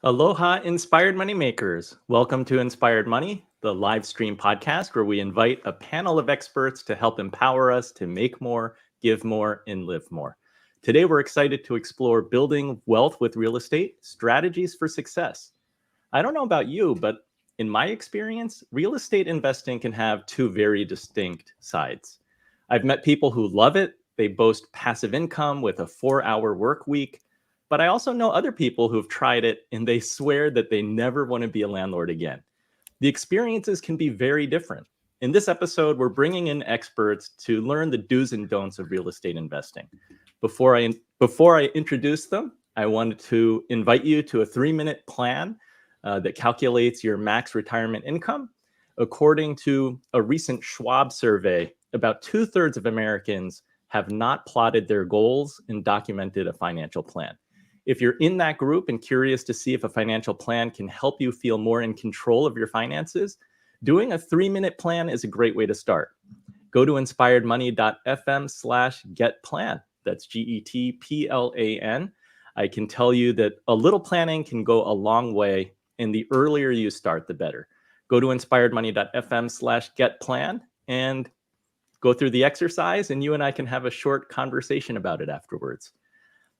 Aloha, inspired moneymakers. Welcome to Inspired Money, the live stream podcast where we invite a panel of experts to help empower us to make more, give more, and live more. Today, we're excited to explore building wealth with real estate, strategies for success. I don't know about you, but in my experience, real estate investing can have two very distinct sides. I've met people who love it. They boast passive income with a 4-hour work week. But I also know other people who've tried it and they swear that they never want to be a landlord again. The experiences can be very different. In this episode, we're bringing in experts to learn the do's and don'ts of real estate investing. Before I introduce them, I wanted to invite you to a 3-minute plan that calculates your max retirement income. According to a recent Schwab survey, about 2/3 of Americans have not plotted their goals and documented a financial plan. If you're in that group and curious to see if a financial plan can help you feel more in control of your finances, doing a 3-minute plan is a great way to start. Go to inspiredmoney.fm/getplan. That's GETPLAN. I can tell you that a little planning can go a long way, and the earlier you start, the better. Go to inspiredmoney.fm/getplan and go through the exercise, and you and I can have a short conversation about it afterwards.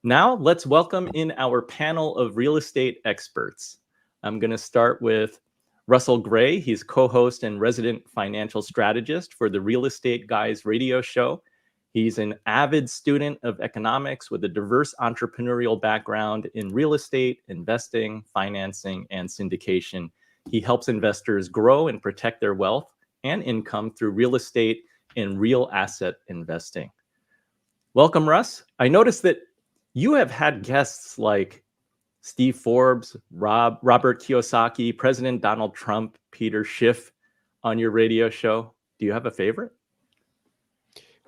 Now, let's welcome in our panel of real estate experts. I'm going to start with Russell Gray. He's co-host and resident financial strategist for the Real Estate Guys radio show. He's an avid student of economics with a diverse entrepreneurial background in real estate, investing, financing, and syndication. He helps investors grow and protect their wealth and income through real estate and real asset investing. Welcome, Russ. I noticed that you have had guests like Steve Forbes, Robert Kiyosaki, President Donald Trump, Peter Schiff on your radio show. Do you have a favorite?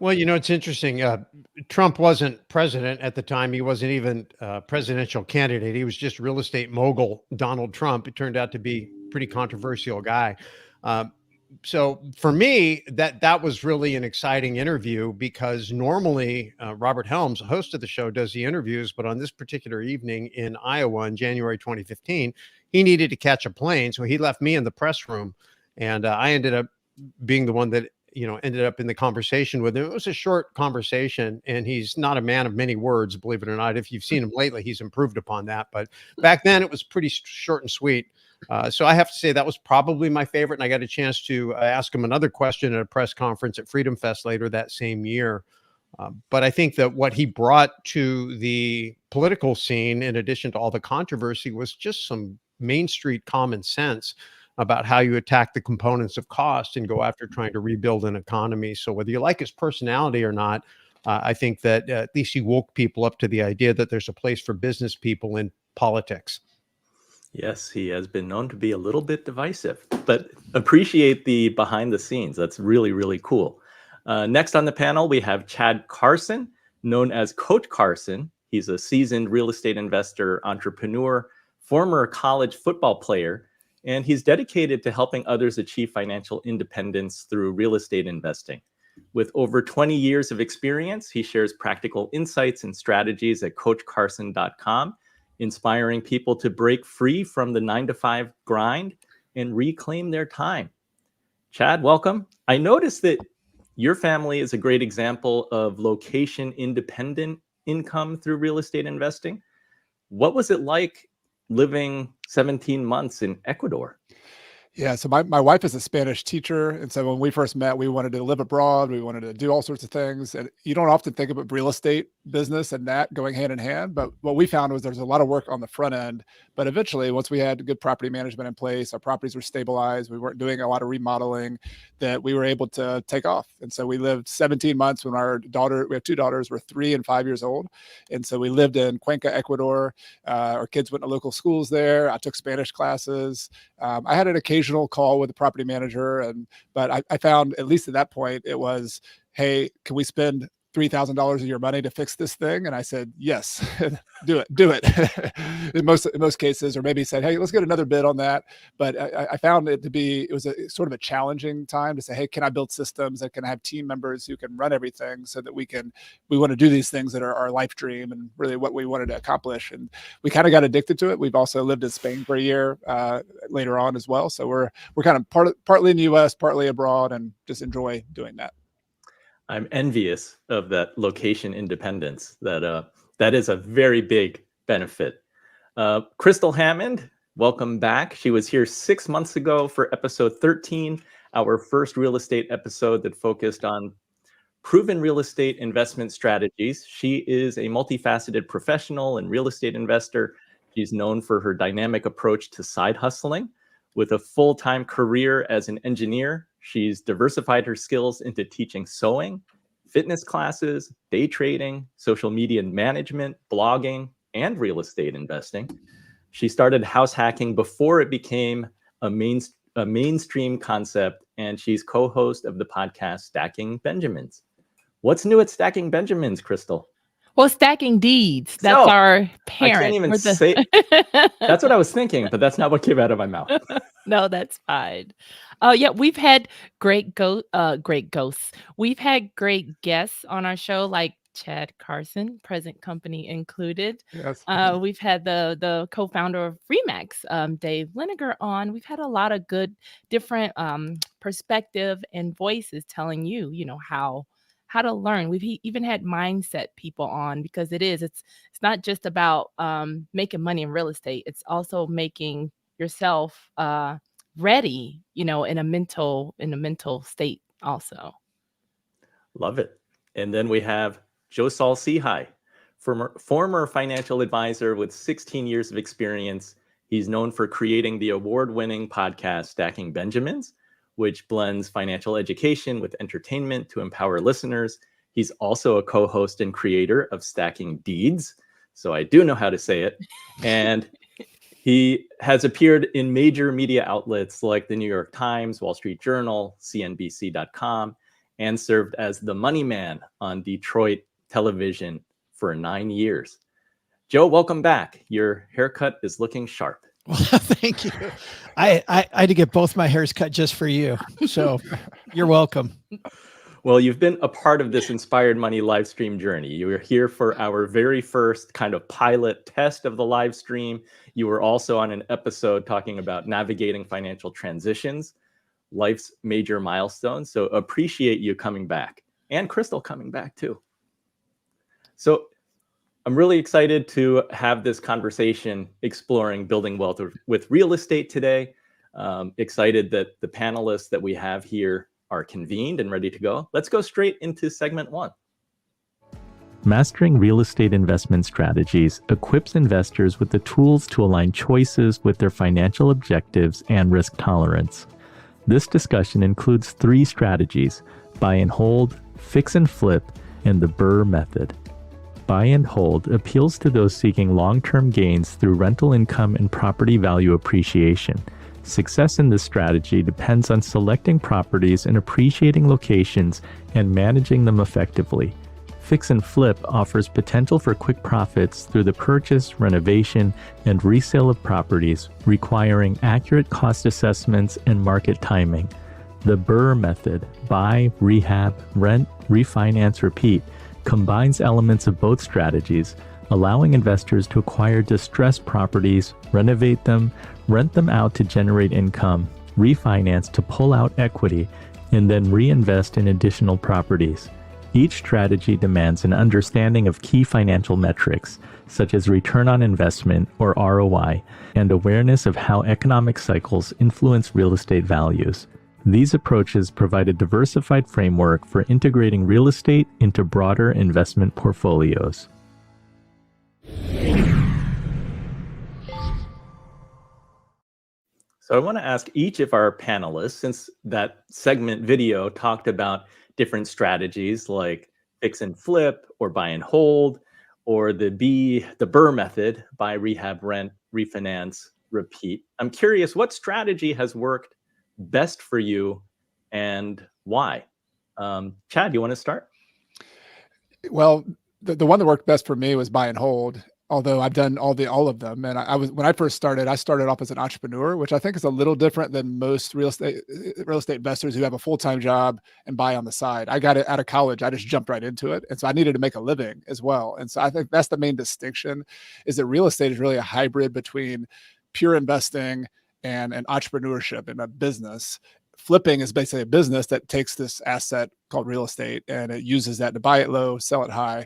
Well, it's interesting. Trump wasn't president at the time. He wasn't even a presidential candidate. He was just real estate mogul Donald Trump. It turned out to be a pretty controversial guy. So for me, that was really an exciting interview because normally Robert Helms, host of the show, does the interviews. But on this particular evening in Iowa in January 2015, he needed to catch a plane. So he left me in the press room, and I ended up being the one that ended up in the conversation with him. It was a short conversation, and he's not a man of many words, believe it or not. If you've seen him lately, he's improved upon that. But back then, it was pretty short and sweet. So I have to say that was probably my favorite. And I got a chance to ask him another question at a press conference at Freedom Fest later that same year. But I think that what he brought to the political scene, in addition to all the controversy, was just some Main Street common sense about how you attack the components of cost and go after trying to rebuild an economy. So whether you like his personality or not, I think that at least he woke people up to the idea that there's a place for business people in politics. Yes, he has been known to be a little bit divisive, but appreciate the behind the scenes. That's really, really cool. Next on the panel, we have Chad Carson, known as Coach Carson. He's a seasoned real estate investor, entrepreneur, former college football player, and he's dedicated to helping others achieve financial independence through real estate investing. With over 20 years of experience, he shares practical insights and strategies at coachcarson.com, inspiring people to break free from the 9-to-5 grind and reclaim their time. Chad, welcome. I noticed that your family is a great example of location-independent income through real estate investing. What was it like living 17 months in Ecuador? Yeah, so my wife is a Spanish teacher. And so when we first met, we wanted to live abroad. We wanted to do all sorts of things. And you don't often think about real estate business and that going hand in hand. But what we found was there's a lot of work on the front end. But eventually, once we had good property management in place, our properties were stabilized, we weren't doing a lot of remodeling, that we were able to take off. And so we lived 17 months when we have 2 daughters, were 3 and 5 years old. And so we lived in Cuenca, Ecuador. Our kids went to local schools there. I took Spanish classes. I had an occasional call with the property manager, but I found, at least at that point, it was, hey, can we spend $3,000 of your money to fix this thing? And I said, yes, do it. in most cases, or maybe said, hey, let's get another bid on that. But I found it was a sort of a challenging time to say, hey, can I build systems that can have team members who can run everything so that we want to do these things that are our life dream and really what we wanted to accomplish. And we kind of got addicted to it. We've also lived in Spain for a year later on as well. So we're kind of partly in the US, partly abroad, and just enjoy doing that. I'm envious of that location independence. That is a very big benefit. Crystal Hammond, welcome back. She was here 6 months ago for episode 13, our first real estate episode that focused on proven real estate investment strategies. She is a multifaceted professional and real estate investor. She's known for her dynamic approach to side hustling. With a full-time career as an engineer, she's diversified her skills into teaching sewing, fitness classes, day trading, social media management, blogging, and real estate investing. She started house hacking before it became a mainstream concept, and she's co-host of the podcast Stacking Benjamins. What's new at Stacking Benjamins, Crystal? Well, Stacking Deeds. That's our parent. I can't even say. That's what I was thinking, but that's not what came out of my mouth. No, that's fine. Yeah, we've had great ghosts. We've had great guests on our show, like Chad Carson, present company included. Yes. We've had the co-founder of Remax, Dave Liniger, on. We've had a lot of good different perspective and voices telling you, how to learn. We've even had mindset people on, because it's not just about making money in real estate. It's also making yourself ready, in a mental state also. Love it. And then we have Joe Saul-Sehy, former financial advisor with 16 years of experience. He's known for creating the award-winning podcast Stacking Benjamins, which blends financial education with entertainment to empower listeners. He's also a co-host and creator of Stacking Deeds, so I do know how to say it. And he has appeared in major media outlets like the New York Times, Wall Street Journal, CNBC.com, and served as the money man on Detroit television for 9 years. Joe, welcome back. Your haircut is looking sharp. Well, thank you. I had to get both my hairs cut just for you. So you're welcome. Well, you've been a part of this Inspired Money live stream journey. You were here for our very first kind of pilot test of the live stream. You were also on an episode talking about navigating financial transitions, life's major milestones. So appreciate you coming back, and Crystal coming back too. So I'm really excited to have this conversation exploring building wealth with real estate today. Excited that the panelists that we have here are convened and ready to go. Let's go straight into segment 1. Mastering real estate investment strategies equips investors with the tools to align choices with their financial objectives and risk tolerance. This discussion includes 3 strategies: buy and hold, fix and flip, and the BRRRR method. Buy and hold appeals to those seeking long-term gains through rental income and property value appreciation. Success in this strategy depends on selecting properties in appreciating locations and managing them effectively. Fix and flip offers potential for quick profits through the purchase, renovation, and resale of properties, requiring accurate cost assessments and market timing. The BRRRR method, buy, rehab, rent, refinance, repeat, combines elements of both strategies, allowing investors to acquire distressed properties, renovate them, rent them out to generate income, refinance to pull out equity, and then reinvest in additional properties. Each strategy demands an understanding of key financial metrics, such as return on investment, or ROI, and awareness of how economic cycles influence real estate values. These approaches provide a diversified framework for integrating real estate into broader investment portfolios. So I want to ask each of our panelists, since that segment video talked about different strategies like fix and flip or buy and hold, or the BRRRR method, buy, rehab, rent, refinance, repeat. I'm curious, what strategy has worked best for you and why? Chad, you want to start? Well, the one that worked best for me was buy and hold. Although I've done all of them, and when I first started, I started off as an entrepreneur, which I think is a little different than most real estate investors who have a full-time job and buy on the side. I got it out of college. I just jumped right into it, and so I needed to make a living as well. And so I think that's the main distinction: is that real estate is really a hybrid between pure investing and entrepreneurship and a business. Flipping is basically a business that takes this asset called real estate and it uses that to buy it low, sell it high.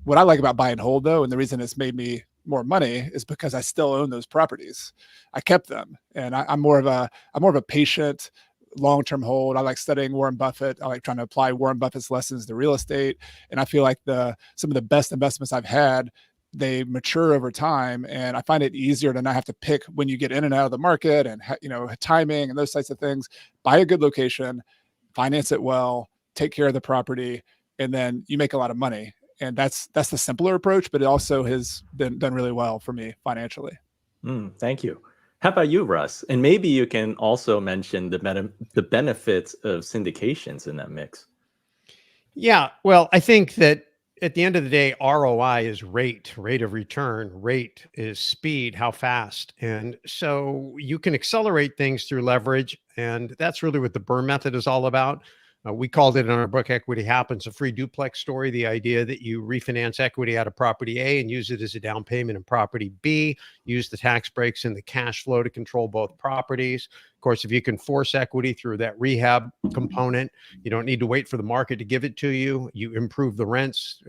What I like about buy and hold, though, and the reason it's made me more money is because I still own those properties. I kept them, and I'm more of a patient, long-term hold. I like studying Warren Buffett. I like trying to apply Warren Buffett's lessons to real estate, and I feel like some of the best investments I've had, they mature over time, and I find it easier to not have to pick when you get in and out of the market and timing and those types of things. Buy a good location, finance it well, take care of the property, and then you make a lot of money. And that's the simpler approach, but it also has been done really well for me financially. Thank you. How about you, Russ? And maybe you can also mention the benefits of syndications in that mix. Yeah, well, I think that at the end of the day, ROI is rate of return. Rate is speed, how fast. And so you can accelerate things through leverage. And that's really what the BRRRR method is all about. We called it in our book, Equity Happens, a free duplex story. The idea that you refinance equity out of property A and use it as a down payment in property B, use the tax breaks and the cash flow to control both properties. Of course, if you can force equity through that rehab component, you don't need to wait for the market to give it to you. You improve the rents.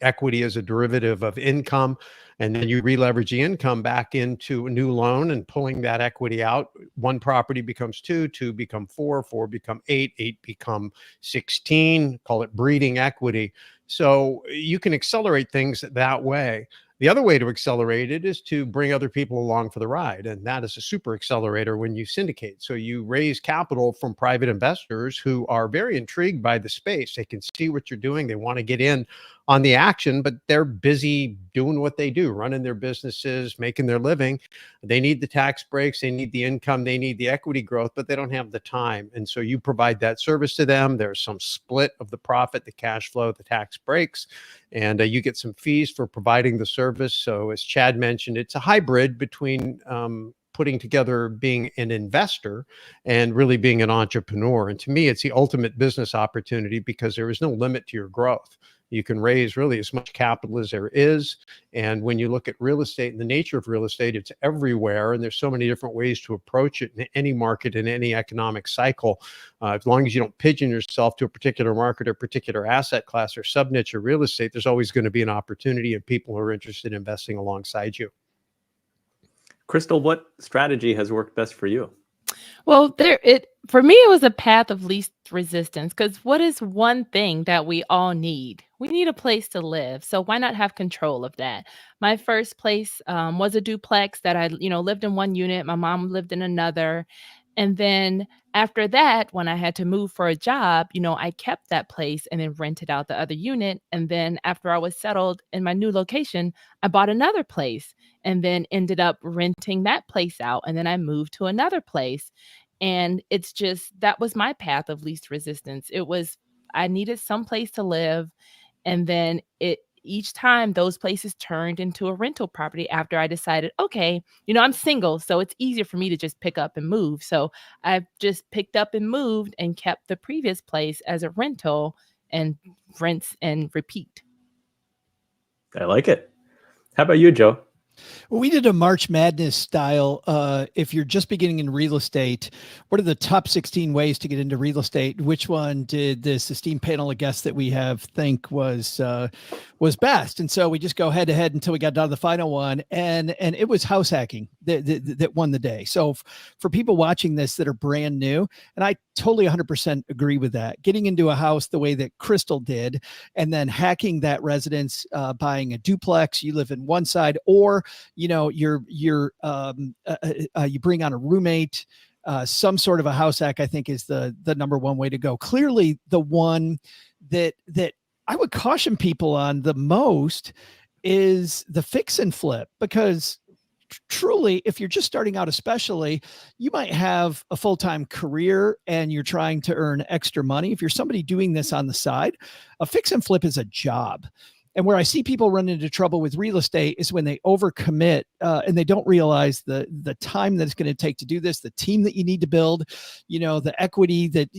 Equity is a derivative of income. And then you re-leverage the income back into a new loan and pulling that equity out. One property becomes two become four become eight become 16, call it breeding equity. So you can accelerate things that way. The other way to accelerate it is to bring other people along for the ride. And that is a super accelerator when you syndicate. So you raise capital from private investors who are very intrigued by the space. They can see what you're doing. They want to get in on the action, but they're busy doing what they do, running their businesses, making their living. They need the tax breaks, they need the income, they need the equity growth, but they don't have the time. And so you provide that service to them. There's some split of the profit, the cash flow, the tax breaks, and you get some fees for providing the service. So as Chad mentioned, it's a hybrid between putting together being an investor and really being an entrepreneur. And to me, it's the ultimate business opportunity because there is no limit to your growth. You can raise really as much capital as there is. And when you look at real estate and the nature of real estate, it's everywhere. And there's so many different ways to approach it in any market, in any economic cycle. As long as you don't pigeon yourself to a particular market or particular asset class or sub-niche of real estate, there's always going to be an opportunity and people who are interested in investing alongside you. Crystal, what strategy has worked best for you? Well, for me, it was a path of least resistance because what is one thing that we all need? We need a place to live. So why not have control of that? My first place was a duplex that I, lived in one unit. My mom lived in another. And then after that, when I had to move for a job, I kept that place and then rented out the other unit. And then after I was settled in my new location, I bought another place and then ended up renting that place out. And then I moved to another place. And it's just, that was my path of least resistance. I needed some place to live. And then each time those places turned into a rental property after I decided, okay, I'm single, so it's easier for me to just pick up and move. So I've just picked up and moved and kept the previous place as a rental and rinse and repeat. I like it. How about you, Joe? Well, we did a March Madness style. If you're just beginning in real estate, what are the top 16 ways to get into real estate? Which one did this esteemed panel of guests that we have think was best? And so we just go head to head until we got down to the final one, and it was house hacking that won the day. So for people watching this that are brand new, and I totally 100% agree with that, getting into a house the way that Crystal did, and then hacking that residence, buying a duplex, you live in one side, or you bring on a roommate, some sort of a house hack, I think is the number one way to go. Clearly the one that I would caution people on the most is the fix and flip, because truly, if you're just starting out, especially, you might have a full-time career and you're trying to earn extra money. If you're somebody doing this on the side, a fix and flip is a job. And where I see people run into trouble with real estate is when they overcommit and they don't realize the time that it's going to take to do this, the team that you need to build, the equity that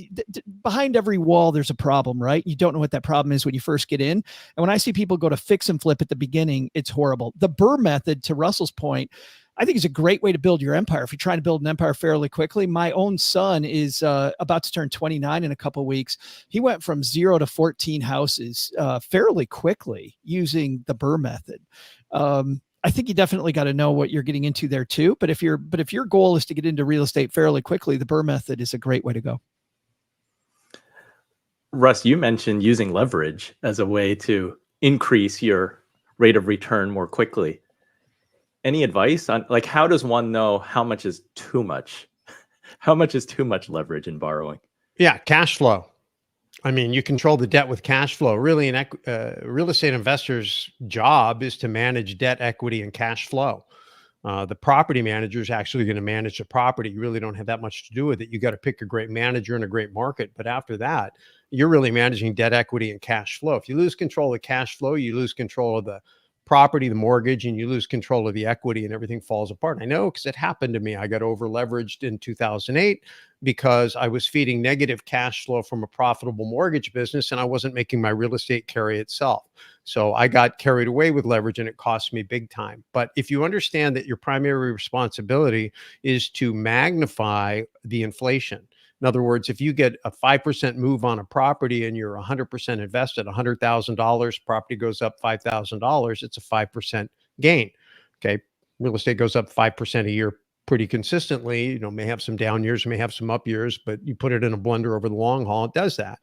behind every wall, there's a problem, right? You don't know what that problem is when you first get in. And when I see people go to fix and flip at the beginning, it's horrible. The BRRRR method, to Russell's point, I think is a great way to build your empire. If you're trying to build an empire fairly quickly, my own son is about to turn 29 in a couple of weeks. He went from 0 to 14 houses fairly quickly using the BRRRR method. I think you definitely got to know what you're getting into there too. But if your goal is to get into real estate fairly quickly, the BRRRR method is a great way to go. Russ, you mentioned using leverage as a way to increase your rate of return more quickly. Any advice on how does one know how much is too much? How much is too much leverage in borrowing? Yeah, cash flow. I mean, you control the debt with cash flow. Really, an real estate investor's job is to manage debt, equity, and cash flow. The property manager is actually going to manage the property. You really don't have that much to do with it. You got to pick a great manager in a great market. But after that, you're really managing debt, equity, and cash flow. If you lose control of cash flow, you lose control of the property, the mortgage, and you lose control of the equity and everything falls apart. And I know because it happened to me. I got over leveraged in 2008 because I was feeding negative cash flow from a profitable mortgage business and I wasn't making my real estate carry itself. So I got carried away with leverage and it cost me big time. But if you understand that your primary responsibility is to magnify the inflation, in other words, if you get a 5% move on a property and you're 100% invested, $100,000, property goes up $5,000, it's a 5% gain. Okay. Real estate goes up 5% a year pretty consistently. May have some down years, may have some up years, but you put it in a blender over the long haul, it does that.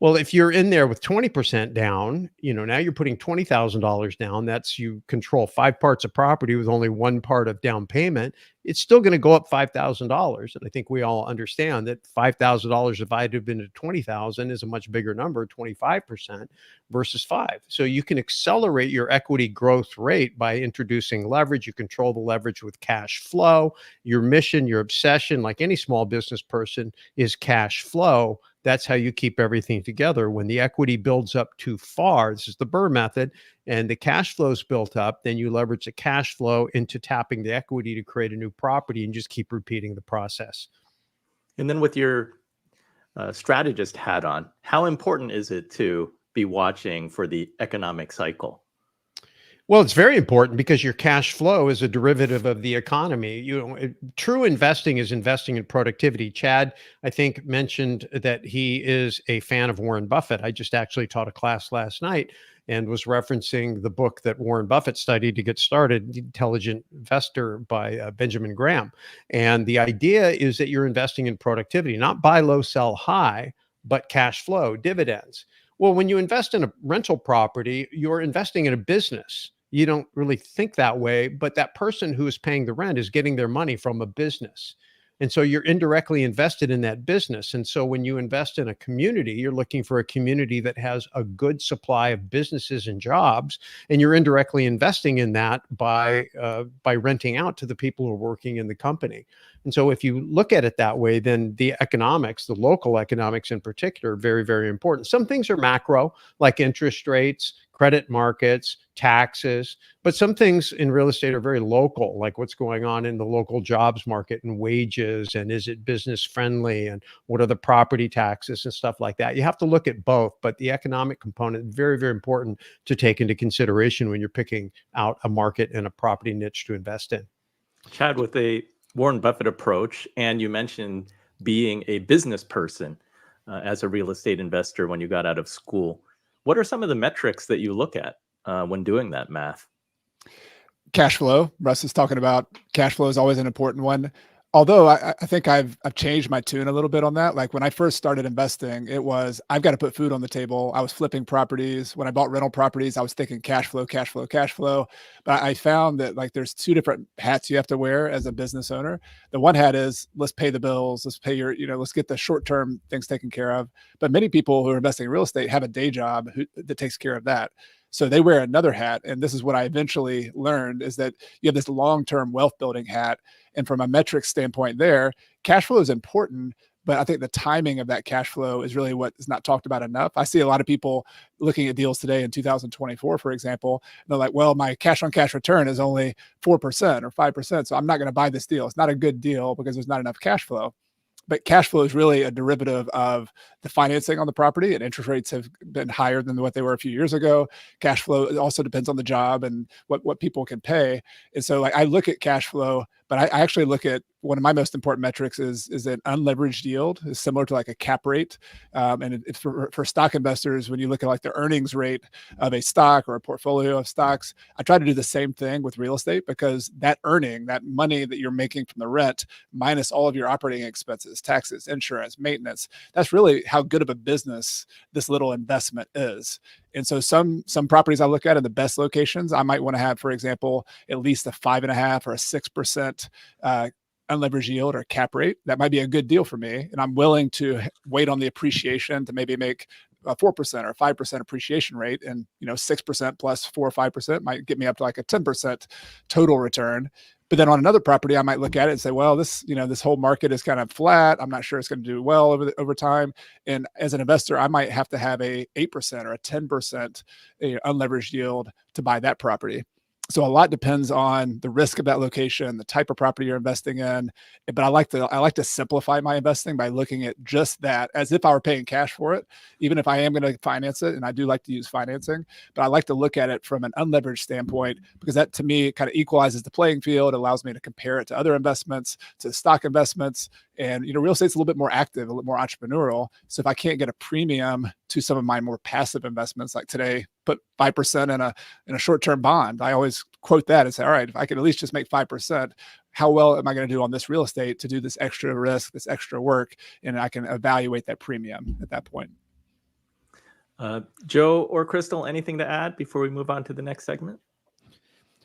Well, if you're in there with 20% down, now you're putting $20,000 down. That's you control 5 parts of property with only 1 part of down payment. It's still going to go up $5,000. And I think we all understand that $5,000 divided into 20,000 is a much bigger number, 25% versus 5. So you can accelerate your equity growth rate by introducing leverage. You control the leverage with cash flow. Your mission, your obsession, like any small business person, is cash flow. That's how you keep everything together. When the equity builds up too far, this is the BRRRR method, and the cash flow is built up, then you leverage the cash flow into tapping the equity to create a new property and just keep repeating the process. And then with your strategist hat on, how important is it to be watching for the economic cycle? Well, it's very important because your cash flow is a derivative of the economy. True investing is investing in productivity. Chad, I think, mentioned that he is a fan of Warren Buffett. I just actually taught a class last night and was referencing the book that Warren Buffett studied to get started, The Intelligent Investor by Benjamin Graham. And the idea is that you're investing in productivity, not buy low, sell high, but cash flow, dividends. Well, when you invest in a rental property, you're investing in a business. You don't really think that way, but that person who is paying the rent is getting their money from a business. And so you're indirectly invested in that business. And so when you invest in a community, you're looking for a community that has a good supply of businesses and jobs, and you're indirectly investing in that by renting out to the people who are working in the company. And so if you look at it that way, then the economics, the local economics in particular, are very, very important. Some things are macro, like interest rates, credit markets, taxes, but some things in real estate are very local, like what's going on in the local jobs market and wages, and is it business friendly, and what are the property taxes and stuff like that. You have to look at both, but the economic component is very, very important to take into consideration when you're picking out a market and a property niche to invest in. Chad, with a Warren Buffett approach, and you mentioned being a business person as a real estate investor when you got out of school, what are some of the metrics that you look at when doing that math? Cash flow. Russ is talking about cash flow is always an important one. Although I think I've changed my tune a little bit on that. Like when I first started investing, it was, I've got to put food on the table. I was flipping properties. When I bought rental properties, I was thinking cash flow, cash flow, cash flow. But I found that like there's 2 different hats you have to wear as a business owner. The one hat is let's pay the bills, let's pay your, let's get the short-term things taken care of. But many people who are investing in real estate have a day job that takes care of that. So they wear another hat. And this is what I eventually learned, is that you have this long-term wealth building hat. And from a metrics standpoint there, cash flow is important, but I think the timing of that cash flow is really what is not talked about enough. I see a lot of people looking at deals today in 2024, for example, and they're like, well, my cash on cash return is only 4% or 5%. So I'm not going to buy this deal. It's not a good deal because there's not enough cash flow. But cash flow is really a derivative of the financing on the property, and interest rates have been higher than what they were a few years ago. Cash flow also depends on the job and what people can pay. And so like I look at cash flow, but I actually look at one of my most important metrics is an unleveraged yield, is similar to like a cap rate. And it's for stock investors, when you look at like the earnings rate of a stock or a portfolio of stocks, I try to do the same thing with real estate, because that earning, that money that you're making from the rent minus all of your operating expenses, taxes, insurance, maintenance, that's really how good of a business this little investment is. And so some properties I look at in the best locations, I might want to have, for example, at least a 5.5 or a 6% unleveraged yield or cap rate. That might be a good deal for me. And I'm willing to wait on the appreciation to maybe make a 4% or 5% appreciation rate. And, 6% plus 4 or 5% might get me up to like a 10% total return. But then on another property, I might look at it and say, well, this whole market is kind of flat. I'm not sure it's going to do well over time. And as an investor, I might have to have a 8% or a 10% unleveraged yield to buy that property. So a lot depends on the risk of that location, the type of property you're investing in. But I like to simplify my investing by looking at just that as if I were paying cash for it, even if I am going to finance it. And I do like to use financing, but I like to look at it from an unleveraged standpoint, because that to me kind of equalizes the playing field, allows me to compare it to other investments, to stock investments. And, real estate's a little bit more active, a little more entrepreneurial. So if I can't get a premium to some of my more passive investments, like today, put 5% in a short-term bond, I always quote that and say, all right, if I could at least just make 5%, how well am I going to do on this real estate to do this extra risk, this extra work? And I can evaluate that premium at that point. Joe or Crystal, anything to add before we move on to the next segment?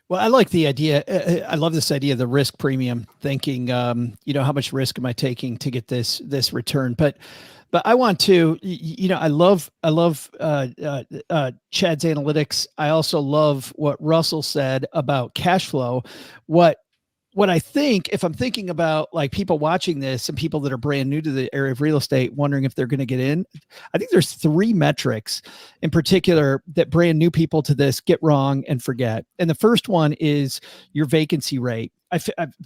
Well, I like the idea. I love this idea of the risk premium, thinking, how much risk am I taking to get this return? But I want to, I love Chad's analytics. I also love what Russell said about cash flow. What I think, if I'm thinking about like people watching this and people that are brand new to the area of real estate, wondering if they're going to get in, I think there's 3 metrics in particular that brand new people to this get wrong and forget. And the first one is your vacancy rate.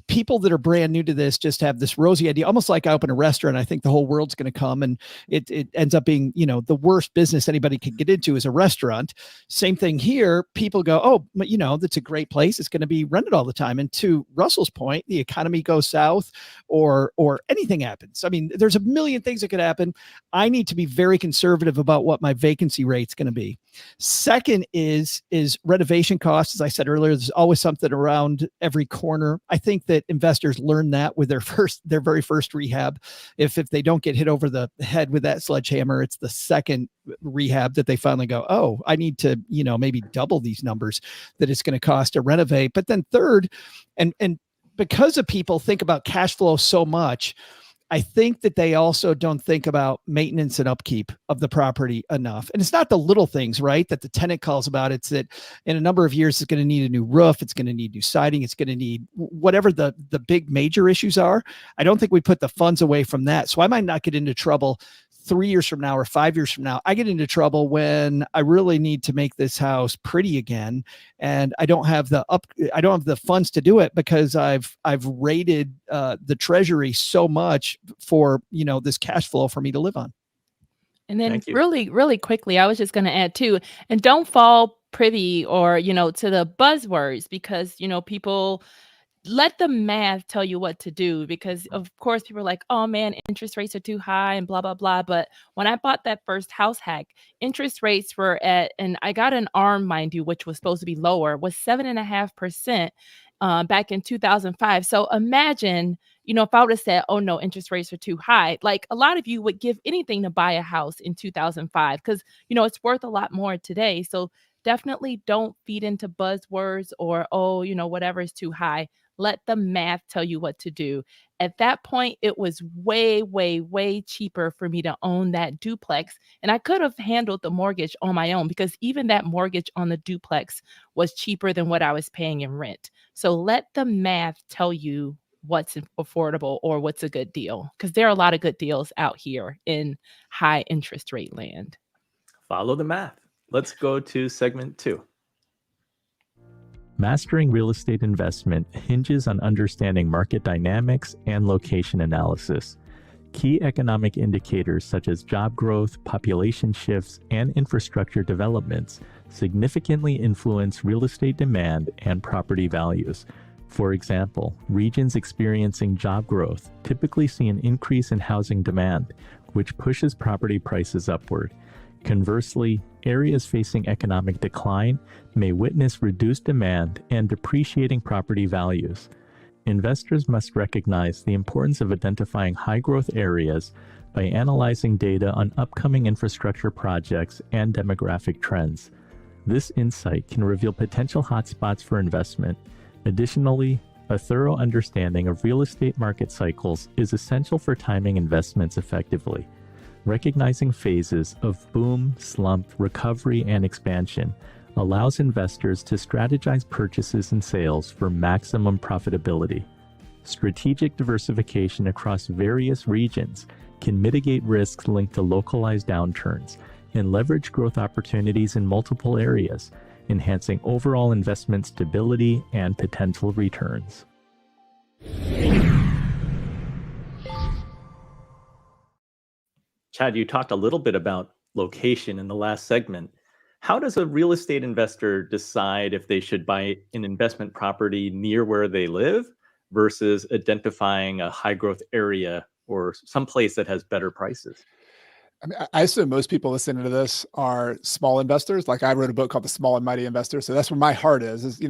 People that are brand new to this just have this rosy idea, almost like I open a restaurant. I think the whole world's going to come, and it ends up being, the worst business anybody could get into is a restaurant. Same thing here. People go, oh, but that's a great place. It's going to be rented all the time. And to Russell's point, the economy goes south or anything happens. I mean, there's a million things that could happen. I need to be very conservative about what my vacancy rate's going to be. Second is renovation costs. As I said earlier, there's always something around every corner. I think that investors learn that with their very first rehab. If they don't get hit over the head with that sledgehammer, it's the second rehab that they finally go, oh, I need to, maybe double these numbers that it's going to cost to renovate. But then third, and because of people think about cash flow so much, I think that they also don't think about maintenance and upkeep of the property enough. And it's not the little things, right, that the tenant calls about. It's that in a number of years, it's going to need a new roof. It's going to need new siding. It's going to need whatever the big major issues are. I don't think we put the funds away from that. So I might not get into trouble 3 years from now or 5 years from now. I get into trouble when I really need to make this house pretty again, and I don't have the funds to do it because I've rated the treasury so much for this cash flow for me to live on. And then really, really quickly, I was just going to add too, and don't fall privy or to the buzzwords, because people let the math tell you what to do, because of course people are like, oh man, interest rates are too high and blah, blah, blah. But when I bought that first house hack, interest rates were at, and I got an ARM, mind you, which was supposed to be lower, was 7.5% back in 2005. So imagine, if I would have said, oh no, interest rates are too high, like a lot of you would give anything to buy a house in 2005 because, it's worth a lot more today. So definitely don't feed into buzzwords or, whatever is too high. Let the math tell you what to do. At that point, it was way, way, way cheaper for me to own that duplex. And I could have handled the mortgage on my own because even that mortgage on the duplex was cheaper than what I was paying in rent. So let the math tell you what's affordable or what's a good deal, because there are a lot of good deals out here in high interest rate land. Follow the math. Let's go to segment 2. Mastering real estate investment hinges on understanding market dynamics and location analysis. Key economic indicators such as job growth, population shifts, and infrastructure developments significantly influence real estate demand and property values. For example, regions experiencing job growth typically see an increase in housing demand, which pushes property prices upward. Conversely, areas facing economic decline may witness reduced demand and depreciating property values. Investors must recognize the importance of identifying high-growth areas by analyzing data on upcoming infrastructure projects and demographic trends. This insight can reveal potential hotspots for investment. Additionally, a thorough understanding of real estate market cycles is essential for timing investments effectively. Recognizing phases of boom, slump, recovery, and expansion allows investors to strategize purchases and sales for maximum profitability. Strategic diversification across various regions can mitigate risks linked to localized downturns and leverage growth opportunities in multiple areas, enhancing overall investment stability and potential returns. Chad, you talked a little bit about location in the last segment. How does a real estate investor decide if they should buy an investment property near where they live versus identifying a high growth area or someplace that has better prices? I mean, I assume most people listening to this are small investors. Like I wrote a book called The Small and Mighty Investor. So that's where my heart is,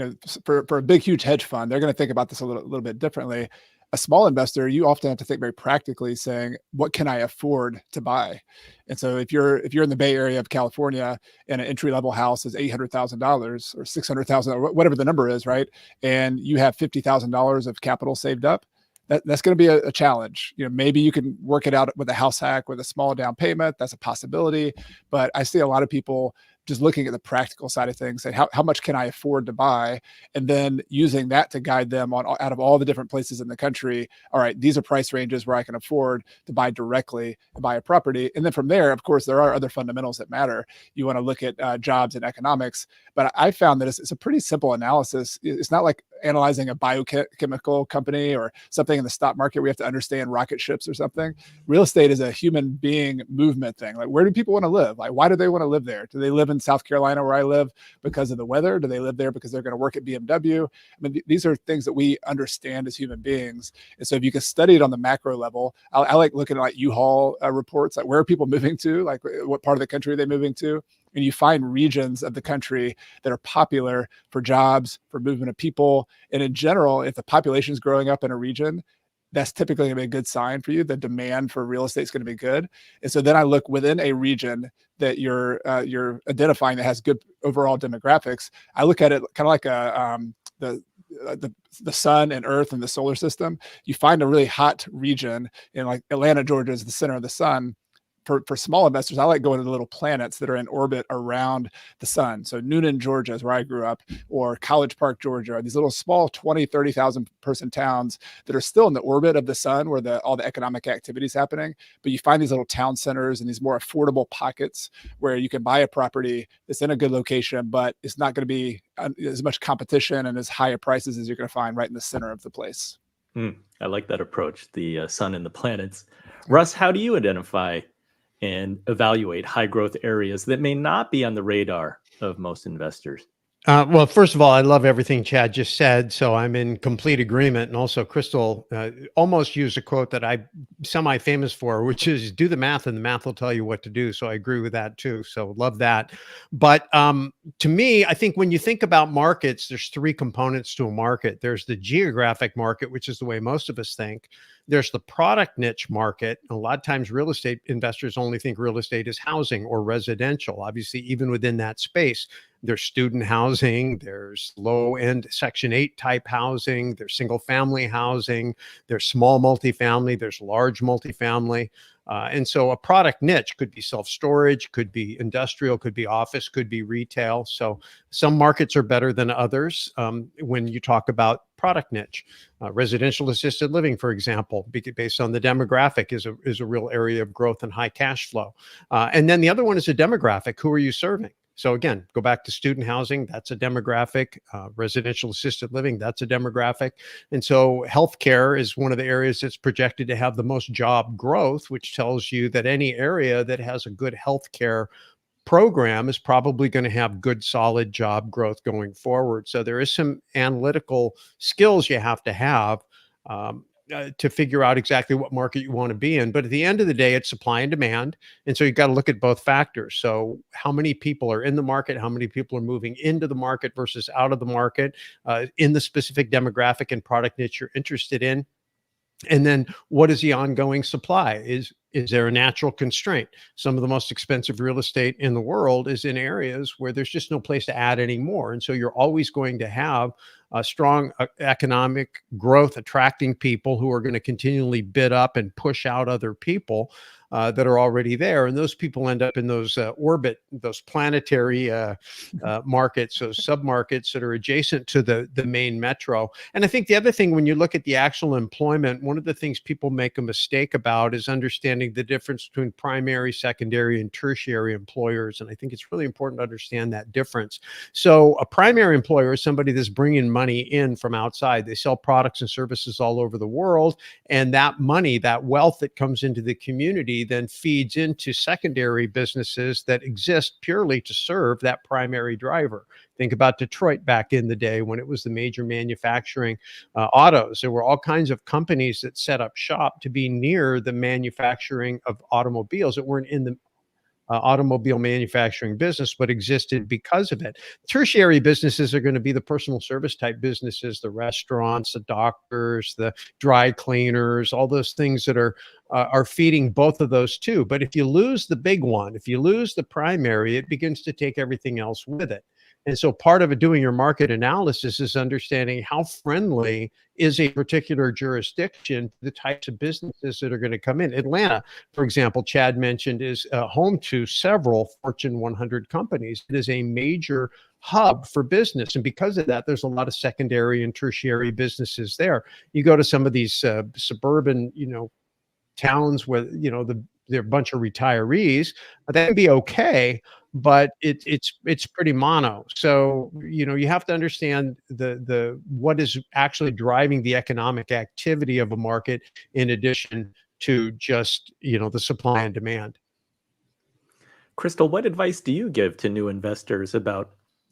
for a big, huge hedge fund, they're going to think about this a little bit differently. A small investor, you often have to think very practically saying, what can I afford to buy? And so if you're in the Bay Area of California and an entry-level house is $800,000 or $600,000 or whatever the number is, right? And you have $50,000 of capital saved up, that's going to be a challenge. Maybe you can work it out with a house hack with a small down payment. That's a possibility. But I see a lot of people just looking at the practical side of things, saying how much can I afford to buy? And then using that to guide them on out of all the different places in the country. All right, these are price ranges where I can afford to buy directly and buy a property. And then from there, of course, there are other fundamentals that matter. You want to look at jobs and economics. But I found that it's a pretty simple analysis. It's not like analyzing a biochemical company or something in the stock market. We have to understand rocket ships or something. Real estate is a human being movement thing. Like, where do people want to live? Like, why do they want to live there? Do they live in South Carolina where I live because of the weather? Do they live there because they're going to work at BMW? I mean, these are things that we understand as human beings. And so if you can study it on the macro level, I like looking at like U-Haul reports, like where are people moving to? Like what part of the country are they moving to? And you find regions of the country that are popular for jobs, for movement of people. And in general, if the population is growing up in a region, that's typically going to be a good sign for you. The demand for real estate is going to be good. And so then I look within a region that you're identifying that has good overall demographics. I look at it kind of like the sun and earth and the solar system. You find a really hot region in like Atlanta, Georgia is the center of the sun. For small investors, I like going to the little planets that are in orbit around the sun. So Noonan, Georgia is where I grew up, or College Park, Georgia, are these little small 20, 30,000 person towns that are still in the orbit of the sun where all the economic activity is happening. But you find these little town centers and these more affordable pockets where you can buy a property that's in a good location, but it's not going to be as much competition and as high a prices as you're going to find right in the center of the place. I like that approach, the sun and the planets. Russ, how do you identify and evaluate high growth areas that may not be on the radar of most investors? Well, first of all, I love everything Chad just said, so I'm in complete agreement. And also, Crystal almost used a quote that I'm semi-famous for, which is do the math and the math will tell you what to do. So I agree with that too. So love that. But to me, I think when you think about markets, there's three components to a market. There's the geographic market, which is the way most of us think. There's the product niche market. A lot of times real estate investors only think real estate is housing or residential. Obviously, even within that space, there's student housing, there's low-end Section 8 type housing, there's single-family housing, there's small multifamily, there's large multifamily. And so a product niche could be self-storage, could be industrial, could be office, could be retail. So some markets are better than others when you talk about product niche. Residential assisted living, for example, based on the demographic, is a real area of growth and high cash flow. And then the other one is a demographic. Who are you serving? So again, go back to student housing, that's a demographic. Residential assisted living, that's a demographic. And so healthcare is one of the areas that's projected to have the most job growth, which tells you that any area that has a good healthcare program is probably going to have good, solid job growth going forward. So there is some analytical skills you have to figure out exactly what market you want to be in. But at the end of the day, it's supply and demand. And so you've got to look at both factors. So how many people are in the market, how many people are moving into the market versus out of the market in the specific demographic and product niche you're interested in. And then what is the ongoing supply? Is there a natural constraint? Some of the most expensive real estate in the world is in areas where there's just no place to add anymore. And so you're always going to have a strong economic growth, attracting people who are going to continually bid up and push out other people that are already there. And those people end up in those those planetary markets, those submarkets that are adjacent to the main metro. And I think the other thing, when you look at the actual employment, one of the things people make a mistake about is understanding the difference between primary, secondary, and tertiary employers. And I think it's really important to understand that difference. So a primary employer is somebody that's bringing money in from outside. They sell products and services all over the world. And that money, that wealth that comes into the community then feeds into secondary businesses that exist purely to serve that primary driver. Think about Detroit back in the day when it was the major manufacturing autos. There were all kinds of companies that set up shop to be near the manufacturing of automobiles that weren't in the automobile manufacturing business, but existed because of it. Tertiary businesses are going to be the personal service type businesses, the restaurants, the doctors, the dry cleaners, all those things that are feeding both of those too. But if you lose the big one, if you lose the primary, it begins to take everything else with it. And so part of doing your market analysis is understanding how friendly is a particular jurisdiction to the types of businesses that are going to come in. Atlanta, for example, Chad mentioned, is home to several Fortune 100 companies. It is a major hub for business. And because of that, there's a lot of secondary and tertiary businesses there. You go to some of these suburban, towns where, they're a bunch of retirees, that can be okay, but it's pretty mono. So, you have to understand the what is actually driving the economic activity of a market in addition to just, the supply and demand. Crystal, what advice do you give to new investors about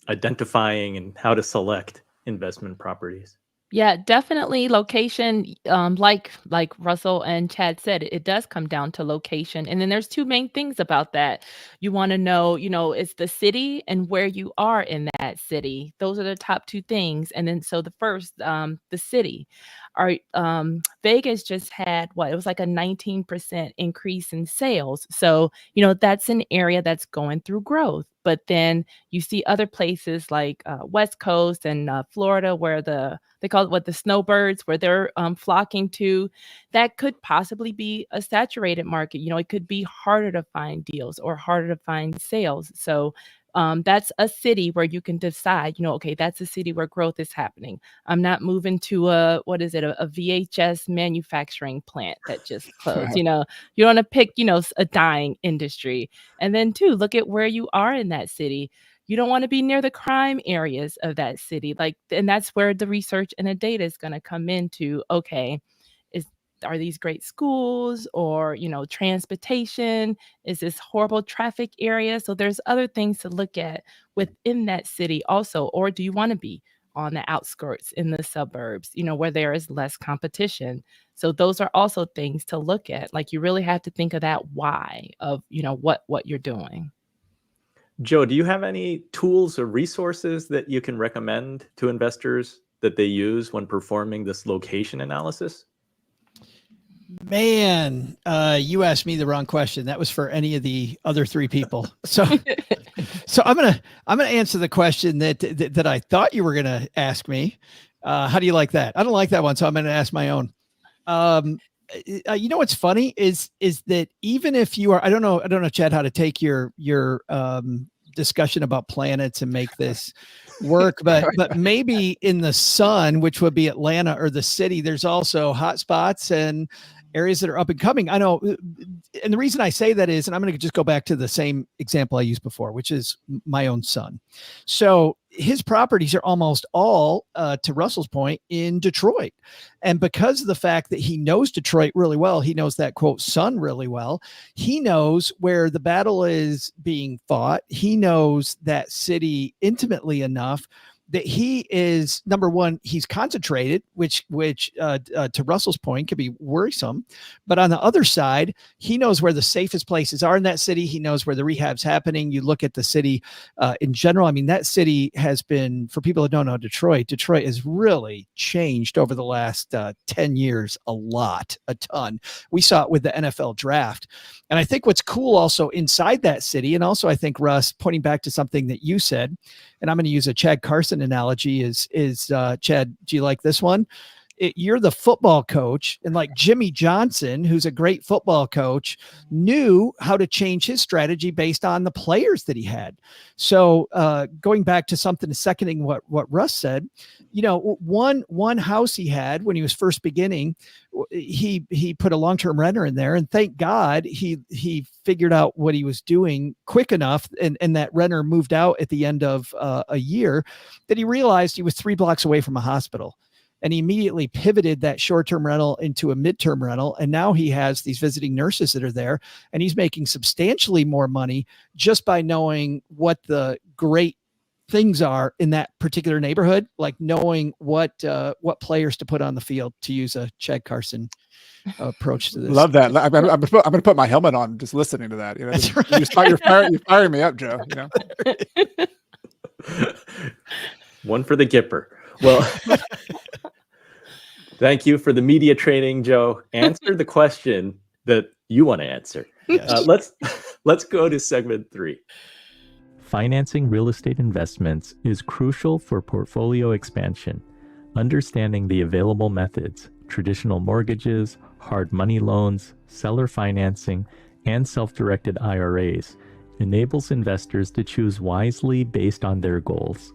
identifying and how to select investment properties? Yeah, definitely location. Like Russell and Chad said, it does come down to location. And then there's two main things about that. You want to know, it's the city and where you are in that city. Those are the top two things. And then so the first, the city. Vegas just had it was like a 19% increase in sales. So, that's an area that's going through growth. But then you see other places like West Coast and Florida where they call it the snowbirds, where they're flocking to. That could possibly be a saturated market. It could be harder to find deals or harder to find sales. So that's a city where you can decide, okay, that's a city where growth is happening. I'm not moving to a VHS manufacturing plant that just closed. You want to pick, a dying industry. And then two, look at where you are in that city. You don't want to be near the crime areas of that city. And that's where the research and the data is going to come into, okay, are these great schools or, transportation? Is this horrible traffic area? So there's other things to look at within that city also. Or do you want to be on the outskirts in the suburbs, where there is less competition? So those are also things to look at. You really have to think of that why of, what you're doing. Joe, do you have any tools or resources that you can recommend to investors that they use when performing this location analysis? Man, you asked me the wrong question. That was for any of the other three people. So I'm gonna answer the question that I thought you were gonna ask me. How do you like that? I don't like that one, so I'm gonna ask my own. You know what's funny is that even if you are, I don't know, Chad, how to take your discussion about planets and make this work, but maybe in the sun, which would be Atlanta or the city, there's also hot spots and areas that are up and coming. I know. And the reason I say that is, and I'm going to just go back to the same example I used before, which is my own son. So his properties are almost all, to Russell's point, in Detroit. And because of the fact that he knows Detroit really well, he knows that quote sun really well. He knows where the battle is being fought. He knows that city intimately enough that he is, number one, he's concentrated, which to Russell's point could be worrisome. But on the other side, he knows where the safest places are in that city. He knows where the rehab's happening. You look at the city in general. I mean, that city has been, for people that don't know Detroit has really changed over the last 10 years, a ton. We saw it with the NFL draft. And I think what's cool also inside that city, and also I think, Russ, pointing back to something that you said, and I'm going to use a Chad Carson analogy, is Chad, do you like this one? You're the football coach, and like Jimmy Johnson, who's a great football coach, knew how to change his strategy based on the players that he had. So going back to something, seconding what Russ said, one house he had when he was first beginning, he put a long-term renter in there, and thank God he figured out what he was doing quick enough, and that renter moved out at the end of a year, that he realized he was 3 blocks away from a hospital. And he immediately pivoted that short-term rental into a midterm rental. And now he has these visiting nurses that are there, and he's making substantially more money just by knowing what the great things are in that particular neighborhood, like knowing what players to put on the field, to use a Chad Carson approach to this. Love that. I'm going to put my helmet on just listening to that. That's right. You're firing me up, Joe. One for the Gipper. Well, thank you for the media training, Joe. Answer the question that you want to answer. Yes. Let's go to segment 3. Financing real estate investments is crucial for portfolio expansion. Understanding the available methods, traditional mortgages, hard money loans, seller financing, and self-directed IRAs, enables investors to choose wisely based on their goals.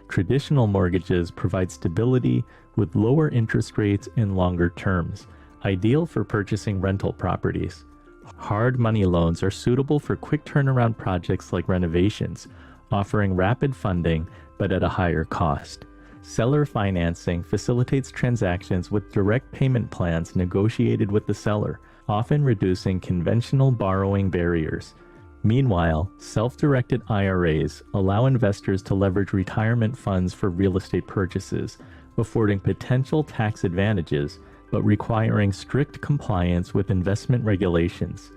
Traditional mortgages provide stability with lower interest rates and longer terms, ideal for purchasing rental properties. Hard money loans are suitable for quick turnaround projects like renovations, offering rapid funding but at a higher cost. Seller financing facilitates transactions with direct payment plans negotiated with the seller, often reducing conventional borrowing barriers. Meanwhile, self-directed IRAs allow investors to leverage retirement funds for real estate purchases, affording potential tax advantages, but requiring strict compliance with investment regulations.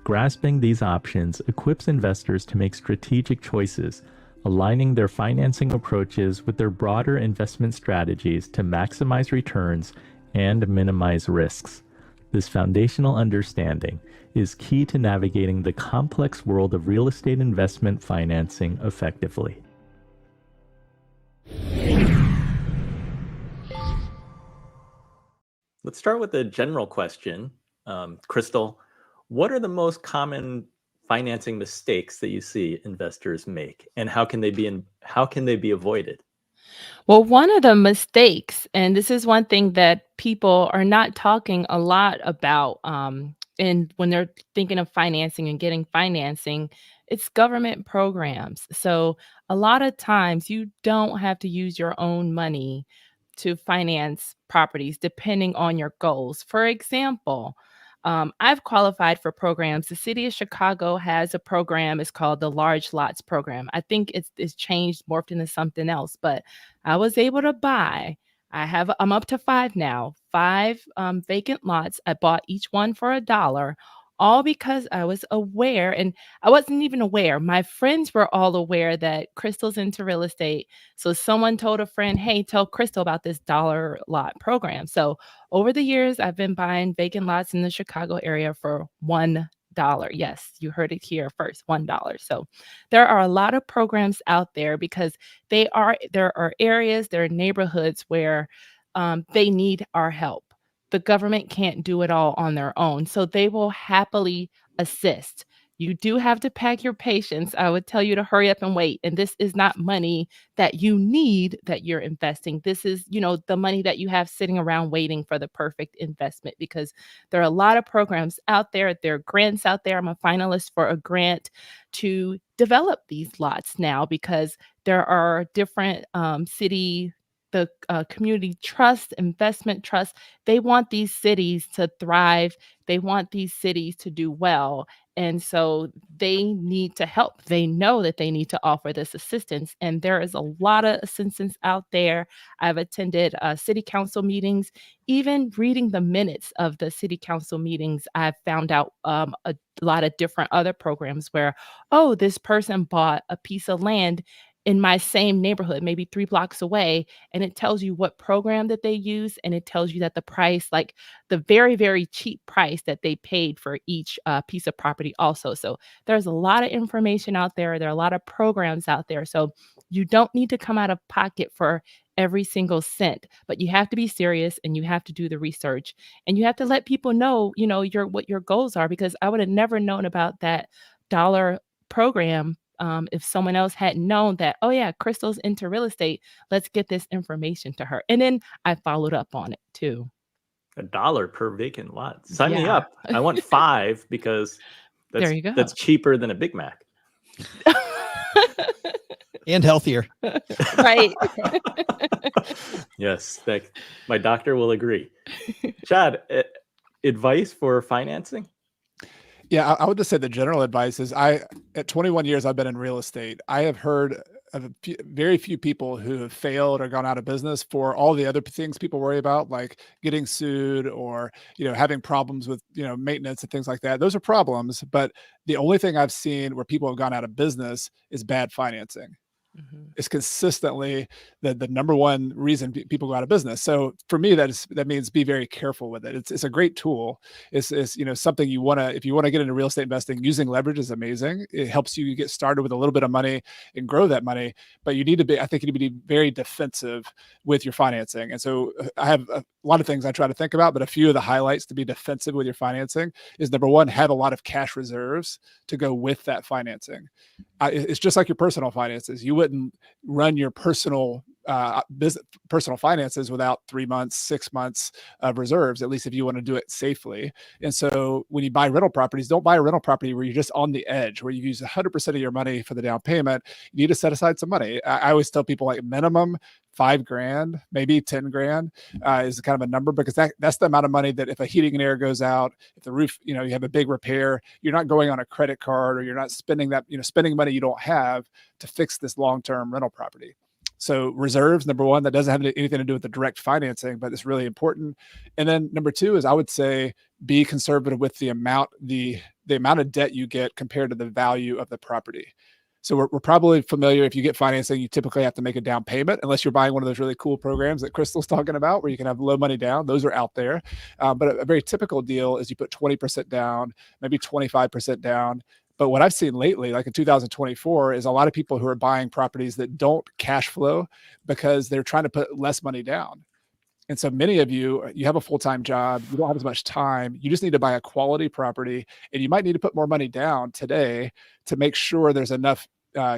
Grasping these options equips investors to make strategic choices, aligning their financing approaches with their broader investment strategies to maximize returns and minimize risks. This foundational understanding is key to navigating the complex world of real estate investment financing effectively. Let's start with a general question. Crystal, what are the most common financing mistakes that you see investors make, and how can they be avoided? Well, one of the mistakes, and this is one thing that people are not talking a lot about, and when they're thinking of financing and getting financing, it's government programs. So a lot of times you don't have to use your own money to finance properties depending on your goals. For example, I've qualified for programs. The city of Chicago has a program. It's called the Large Lots Program. I think it's changed, morphed into something else, but I was able to buy. I'm up to 5 now, 5 vacant lots. I bought each one for $1 all because I was aware, and I wasn't even aware. My friends were all aware that Crystal's into real estate. So someone told a friend, hey, tell Crystal about this dollar lot program. So over the years, I've been buying vacant lots in the Chicago area for $1. Yes, you heard it here first, $1. So there are a lot of programs out there because there are areas, there are neighborhoods where they need our help. The government can't do it all on their own, so they will happily assist. You do have to pack your patience. I would tell you to hurry up and wait. And this is not money that you need that you're investing. This is, the money that you have sitting around waiting for the perfect investment, because there are a lot of programs out there. There are grants out there. I'm a finalist for a grant to develop these lots now because there are different the community trust, investment trust. They want these cities to thrive. They want these cities to do well. And so they need to help. They know that they need to offer this assistance. And there is a lot of assistance out there. I've attended city council meetings. Even reading the minutes of the city council meetings, I've found out a lot of different other programs where, oh, this person bought a piece of land in my same neighborhood, maybe 3 blocks away, and it tells you what program that they use, and it tells you that the price, like the very, very cheap price that they paid for each piece of property also. So there's a lot of information out there. There are a lot of programs out there. So you don't need to come out of pocket for every single cent, but you have to be serious and you have to do the research and you have to let people know, what your goals are, because I would have never known about that dollar program if someone else hadn't known that, oh yeah, Crystal's into real estate, let's get this information to her. And then I followed up on it too. $1 per vacant lot. Sign me Yeah. up. I want 5 because There you go. that's cheaper than a Big Mac. And healthier. Right. Yes, my doctor will agree. Chad, advice for financing? Yeah, I would just say the general advice is at 21 years I've been in real estate. I have heard of very few people who have failed or gone out of business for all the other things people worry about, like getting sued or, having problems with, maintenance and things like that. Those are problems. But the only thing I've seen where people have gone out of business is bad financing. Mm-hmm. It's consistently the number one reason people go out of business. So for me, that means be very careful with it. It's a great tool. It's something you want to, if you want to get into real estate investing, using leverage is amazing. It helps you get started with a little bit of money and grow that money. But I think you need to be very defensive with your financing. And so I have a lot of things I try to think about, but a few of the highlights to be defensive with your financing is, number one, have a lot of cash reserves to go with that financing. It's just like your personal finances. You wouldn't run your personal finances without 3 months, 6 months of reserves, at least if you want to do it safely. And so when you buy rental properties, don't buy a rental property where you're just on the edge, where you've used 100% of your money for the down payment. You need to set aside some money. I always tell people, like, minimum $5,000, maybe $10,000 is kind of a number, because that's the amount of money that if a heating and air goes out, if the roof, you have a big repair, you're not going on a credit card, or you're not spending money you don't have to fix this long-term rental property. So reserves, number one, that doesn't have anything to do with the direct financing, but it's really important. And then number two is, I would say, be conservative with the amount of debt you get compared to the value of the property. So we're probably familiar, if you get financing, you typically have to make a down payment, unless you're buying one of those really cool programs that Crystal's talking about, where you can have low money down. Those are out there. But a very typical deal is you put 20% down, maybe 25% down. But what I've seen lately, like in 2024, is a lot of people who are buying properties that don't cash flow because they're trying to put less money down. And so many of you have a full-time job, you don't have as much time, you just need to buy a quality property, and you might need to put more money down today to make sure there's enough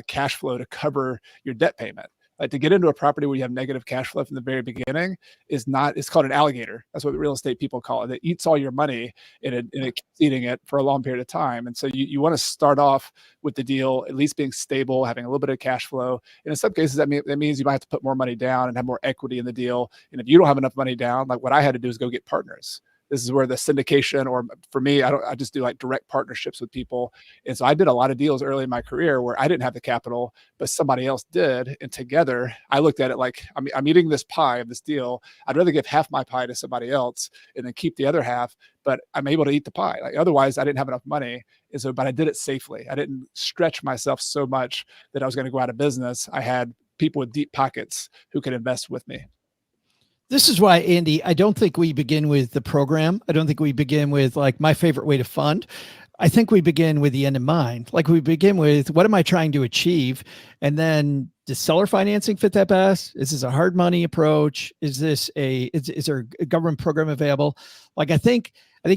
cash flow to cover your debt payment. Like, to get into a property where you have negative cash flow from the very beginning it's called an alligator. That's what the real estate people call it. It eats all your money and it keeps eating it for a long period of time. And so you want to start off with the deal at least being stable, having a little bit of cash flow. And in some cases, that means you might have to put more money down and have more equity in the deal. And if you don't have enough money down, like what I had to do is go get partners. This is where the syndication, or for me, I just do like direct partnerships with people. And so I did a lot of deals early in my career where I didn't have the capital, but somebody else did. And together I looked at it like, I'm eating this pie of this deal. I'd rather give half my pie to somebody else and then keep the other half, but I'm able to eat the pie. Like otherwise I didn't have enough money. And so, but I did it safely. I didn't stretch myself so much that I was going to go out of business. I had people with deep pockets who could invest with me. This is why, Andy, I don't think we begin with the program. I don't think we begin with like my favorite way to fund. I think we begin with the end in mind. Like we begin with, what am I trying to achieve? And then does seller financing fit that best? Is this a hard money approach? Is this is there a government program available? Like I think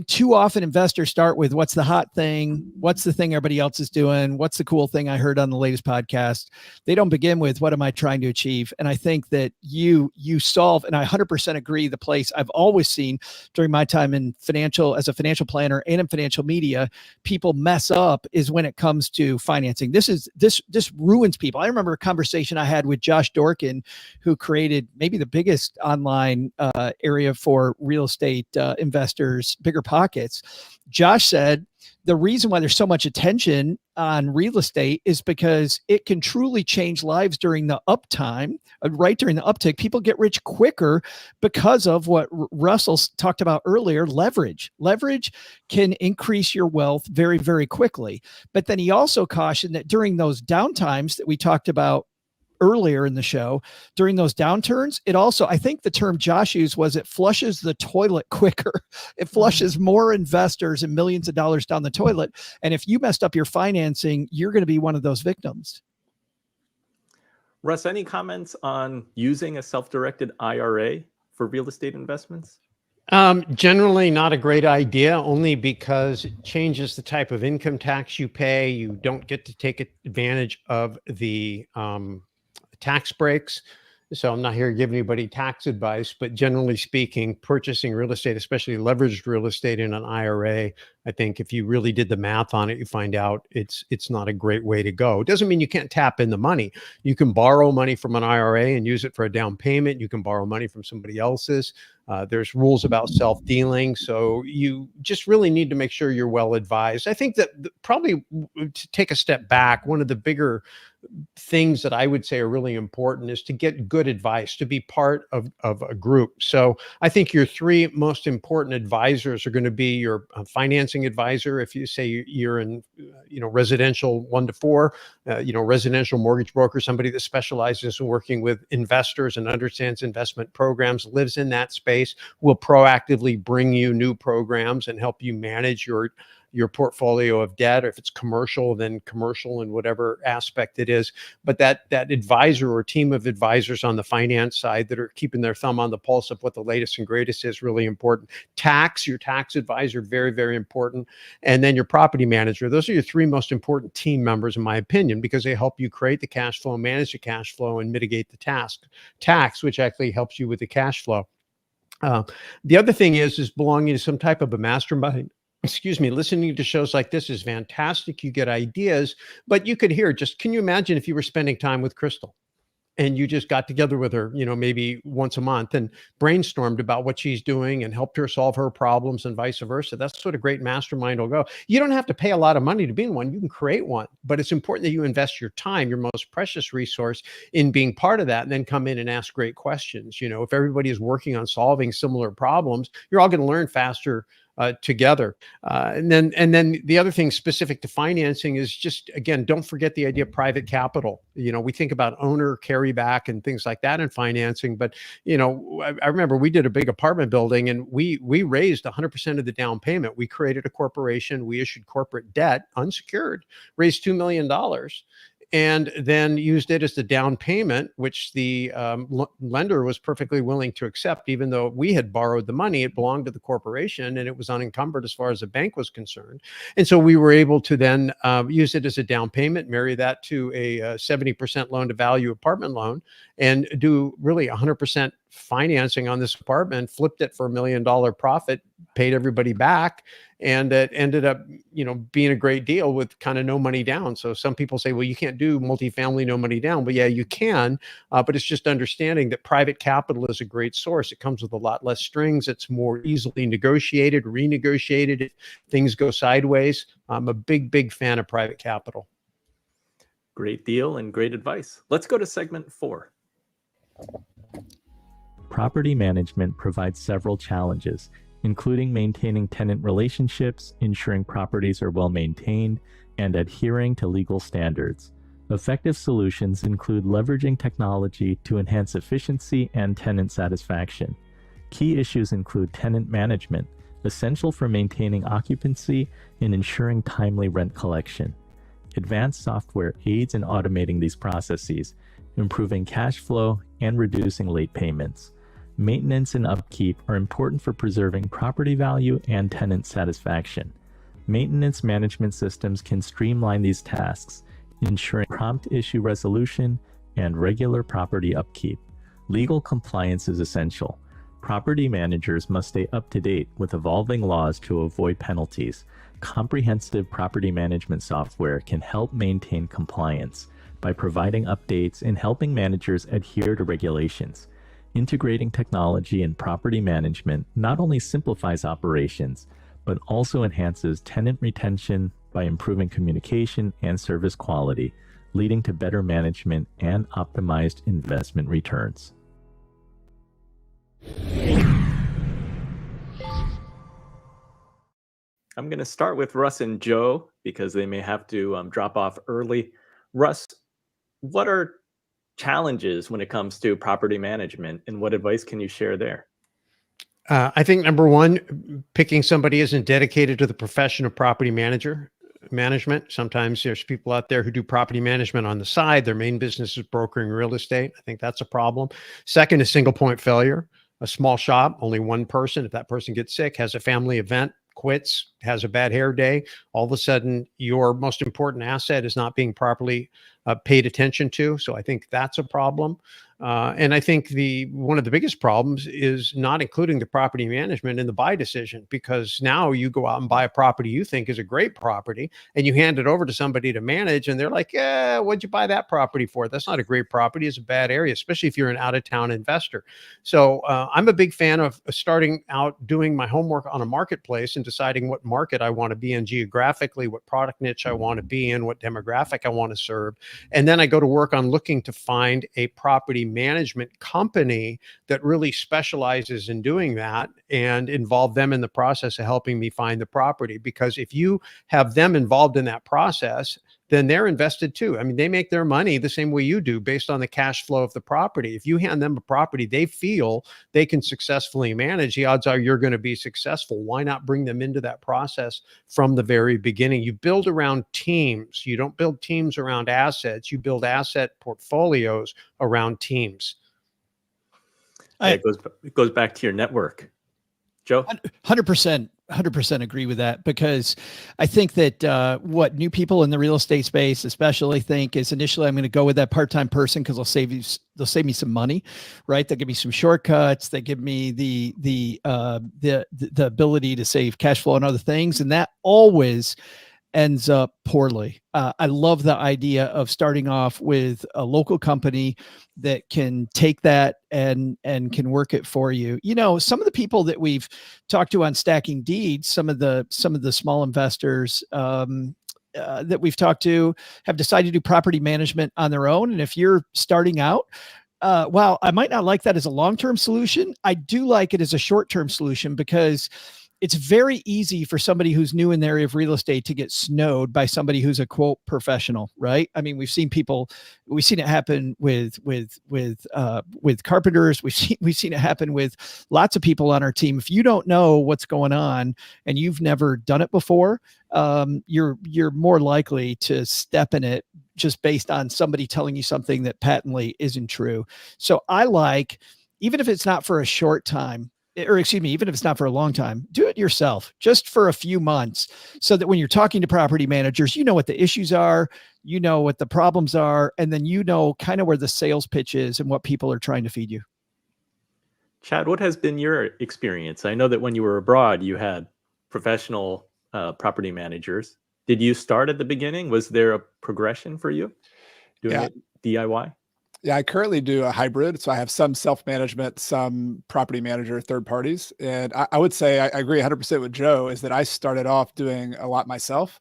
too often investors start with what's the hot thing? What's the thing everybody else is doing? What's the cool thing I heard on the latest podcast? They don't begin with what am I trying to achieve? And I think that you solve, and I 100% agree, the place I've always seen during my time in as a financial planner and in financial media, people mess up is when it comes to financing. This ruins people. I remember a conversation I had with Josh Dorkin, who created maybe the biggest online area for real estate investors, bigger pockets. Josh said the reason why there's so much attention on real estate is because it can truly change lives during the uptime, right during the uptick. People get rich quicker because of what Russell talked about earlier, leverage. Leverage can increase your wealth very, very quickly. But then he also cautioned that during those downtimes that we talked about earlier in the show, during those downturns, it also, I think the term Josh used was, it flushes the toilet quicker. It flushes more investors and millions of dollars down the toilet. And if you messed up your financing, you're going to be one of those victims. Russ, any comments on using a self-directed IRA for real estate investments? Generally not a great idea, only because it changes the type of income tax you pay. You don't get to take advantage of the tax breaks. So I'm not here to give anybody tax advice, but generally speaking, purchasing real estate, especially leveraged real estate in an IRA, I think if you really did the math on it, you find out it's not a great way to go. It doesn't mean you can't tap in the money. You can borrow money from an IRA and use it for a down payment. You can borrow money from somebody else's. There's rules about self-dealing. So you just really need to make sure you're well advised. I think that probably, to take a step back, one of the bigger things that I would say are really important is to get good advice, to be part of a group. So I think your three most important advisors are going to be your financing advisor. If you say you're in, residential 1 to 4, residential mortgage broker, somebody that specializes in working with investors and understands investment programs, lives in that space, will proactively bring you new programs and help you manage your portfolio of debt. Or if it's commercial, then commercial in whatever aspect it is. But that advisor or team of advisors on the finance side that are keeping their thumb on the pulse of what the latest and greatest is really important. Your tax advisor, very, very important. And then your property manager. Those are your three most important team members, in my opinion, because they help you create the cash flow, manage the cash flow, and mitigate the tax, which actually helps you with the cash flow. The other thing is belonging to some type of a mastermind. Listening to shows like this is fantastic. You get ideas, but you could hear, can you imagine if you were spending time with Crystal and you just got together with her, maybe once a month and brainstormed about what she's doing and helped her solve her problems and vice versa? That's what a great mastermind will go. You don't have to pay a lot of money to be in one. You can create one, but it's important that you invest your time, your most precious resource, in being part of that, and then come in and ask great questions. If everybody is working on solving similar problems, you're all going to learn faster together. And then the other thing specific to financing is just, again, don't forget the idea of private capital. We think about owner carryback and things like that in financing, but I remember we did a big apartment building and we raised 100% of the down payment. We created a corporation, we issued corporate debt, unsecured, raised $2 million. And then used it as the down payment, which the lender was perfectly willing to accept, even though we had borrowed the money. It belonged to the corporation and it was unencumbered as far as the bank was concerned. And so we were able to then use it as a down payment, marry that to a 70% loan to value apartment loan, and do really 100% financing on this apartment, flipped it for $1 million profit, paid everybody back. And it ended up, being a great deal with kind of no money down. So some people say, well, you can't do multifamily, no money down. But yeah, you can. But it's just understanding that private capital is a great source. It comes with a lot less strings. It's more easily negotiated, renegotiated if things go sideways. I'm a big fan of private capital. Great deal and great advice. Let's go to segment 4. Property management provides several challenges, including maintaining tenant relationships, ensuring properties are well maintained, and adhering to legal standards. Effective solutions include leveraging technology to enhance efficiency and tenant satisfaction. Key issues include tenant management, essential for maintaining occupancy and ensuring timely rent collection. Advanced software aids in automating these processes, improving cash flow and reducing late payments. Maintenance and upkeep are important for preserving property value and tenant satisfaction. Maintenance management systems can streamline these tasks, ensuring prompt issue resolution and regular property upkeep. Legal compliance is essential. Property managers must stay up to date with evolving laws to avoid penalties. Comprehensive property management software can help maintain compliance by providing updates and helping managers adhere to regulations. Integrating technology in property management not only simplifies operations, but also enhances tenant retention by improving communication and service quality, leading to better management and optimized investment returns. I'm going to start with Russ and Joe because they may have to drop off early. Russ, what are challenges when it comes to property management, and what advice can you share there? I think number one, picking somebody isn't dedicated to the profession of property management. Sometimes there's people out there who do property management on the side. Their main business is brokering real estate. I think that's a problem. Second is single point failure. A small shop, only one person. If that person gets sick, has a family event, quits, has a bad hair day, all of a sudden your most important asset is not being properly paid attention to. So I think that's a problem. And I think one of the biggest problems is not including the property management in the buy decision, because now you go out and buy a property you think is a great property and you hand it over to somebody to manage and they're like, yeah, what'd you buy that property for? That's not a great property. It's a bad area, especially if you're an out-of-town investor. So I'm a big fan of starting out doing my homework on a marketplace and deciding what market I want to be in geographically, what product niche I want to be in, what demographic I want to serve. And then I go to work on looking to find a property management company that really specializes in doing that and involve them in the process of helping me find the property. Because if you have them involved in that process, then they're invested too. I mean, they make their money the same way you do based on the cash flow of the property. If you hand them a property they feel they can successfully manage, the odds are you're going to be successful. Why not bring them into that process from the very beginning? You build around teams. You don't build teams around assets. You build asset portfolios around teams. It goes back to your network. Joe? 100% agree with that, because I think that what new people in the real estate space especially think is initially I'm going to go with that part-time person because they'll save me some money, right? They'll give me some shortcuts. They give me the ability to save cash flow and other things, and that always ends up poorly. I love the idea of starting off with a local company that can take that and can work it for you. You know, some of the people that we've talked to on Stacking Deeds, some of the small investors that we've talked to have decided to do property management on their own. And if you're starting out, while I might not like that as a long-term solution, I do like it as a short-term solution, because it's very easy for somebody who's new in the area of real estate to get snowed by somebody who's a quote professional, right? I mean, we've seen it happen with carpenters. We've seen it happen with lots of people on our team. If you don't know what's going on and you've never done it before, you're more likely to step in it just based on somebody telling you something that patently isn't true. So I like, even if it's not for a short time, or excuse me, even if it's not for a long time, do it yourself just for a few months, so that when you're talking to property managers, you know what the issues are, you know what the problems are, and then you know kind of where the sales pitch is and what people are trying to feed you. Chad, what has been your experience? I know that when you were abroad, you had professional property managers. Did you start at the beginning? Was there a progression for you doing Yeah. it DIY? Yeah, I currently do a hybrid. So I have some self-management, some property manager, third parties. And I would say I agree 100% with Joe is that I started off doing a lot myself.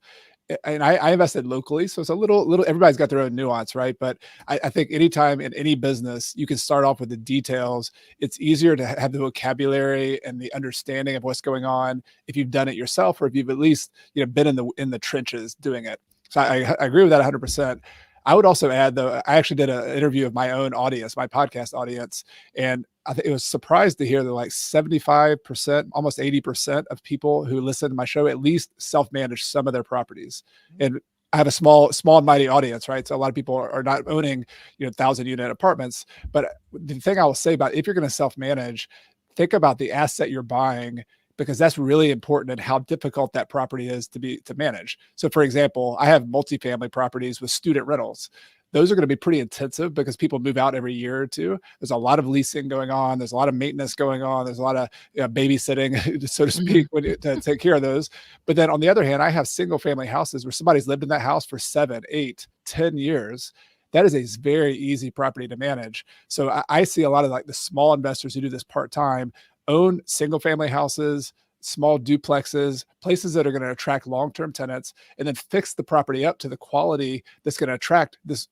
And I invested locally. So it's a little, everybody's got their own nuance, right? But I think anytime in any business, you can start off with the details. It's easier to have the vocabulary and the understanding of what's going on if you've done it yourself, or if you've at least, been in the trenches doing it. So I agree with that 100%. I would also add, though, I actually did an interview of my own audience, my podcast audience, and I think it was surprised to hear that like 75%, almost 80% of people who listen to my show at least self-manage some of their properties. And I have a small and mighty audience, right? So a lot of people are not owning, 1,000-unit apartments. But the thing I will say about if you're going to self-manage, think about the asset you're buying, because that's really important in how difficult that property is to manage. So for example, I have multifamily properties with student rentals. Those are going to be pretty intensive because people move out every year or two. There's a lot of leasing going on. There's a lot of maintenance going on. There's a lot of babysitting, so to speak, to take care of those. But then on the other hand, I have single family houses where somebody's lived in that house for 7, 8, 10 years. That is a very easy property to manage. So I see a lot of like the small investors who do this part-time own single family houses, small duplexes, places that are going to attract long-term tenants, and then fix the property up to the quality that's going to attract this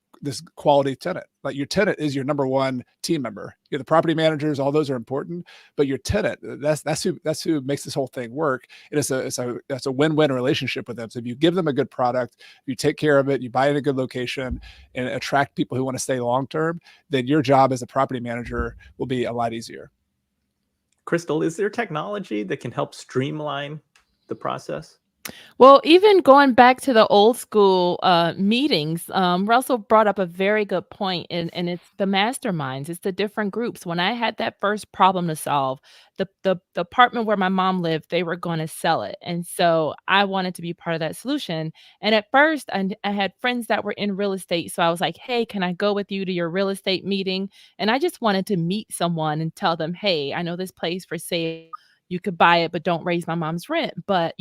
quality tenant. Like your tenant is your number one team member. The property managers, all those are important, but your tenant, that's who makes this whole thing work. And it's a win-win relationship with them. So if you give them a good product, if you take care of it, you buy it in a good location and attract people who want to stay long-term, then your job as a property manager will be a lot easier. Crystal, is there technology that can help streamline the process? Well, even going back to the old school meetings, Russell brought up a very good point, and it's the masterminds. It's the different groups. When I had that first problem to solve, the apartment where my mom lived, they were going to sell it, and so I wanted to be part of that solution. And at first, I had friends that were in real estate, so I was like, "Hey, can I go with you to your real estate meeting?" And I just wanted to meet someone and tell them, "Hey, I know this place for sale. You could buy it, but don't raise my mom's rent." But,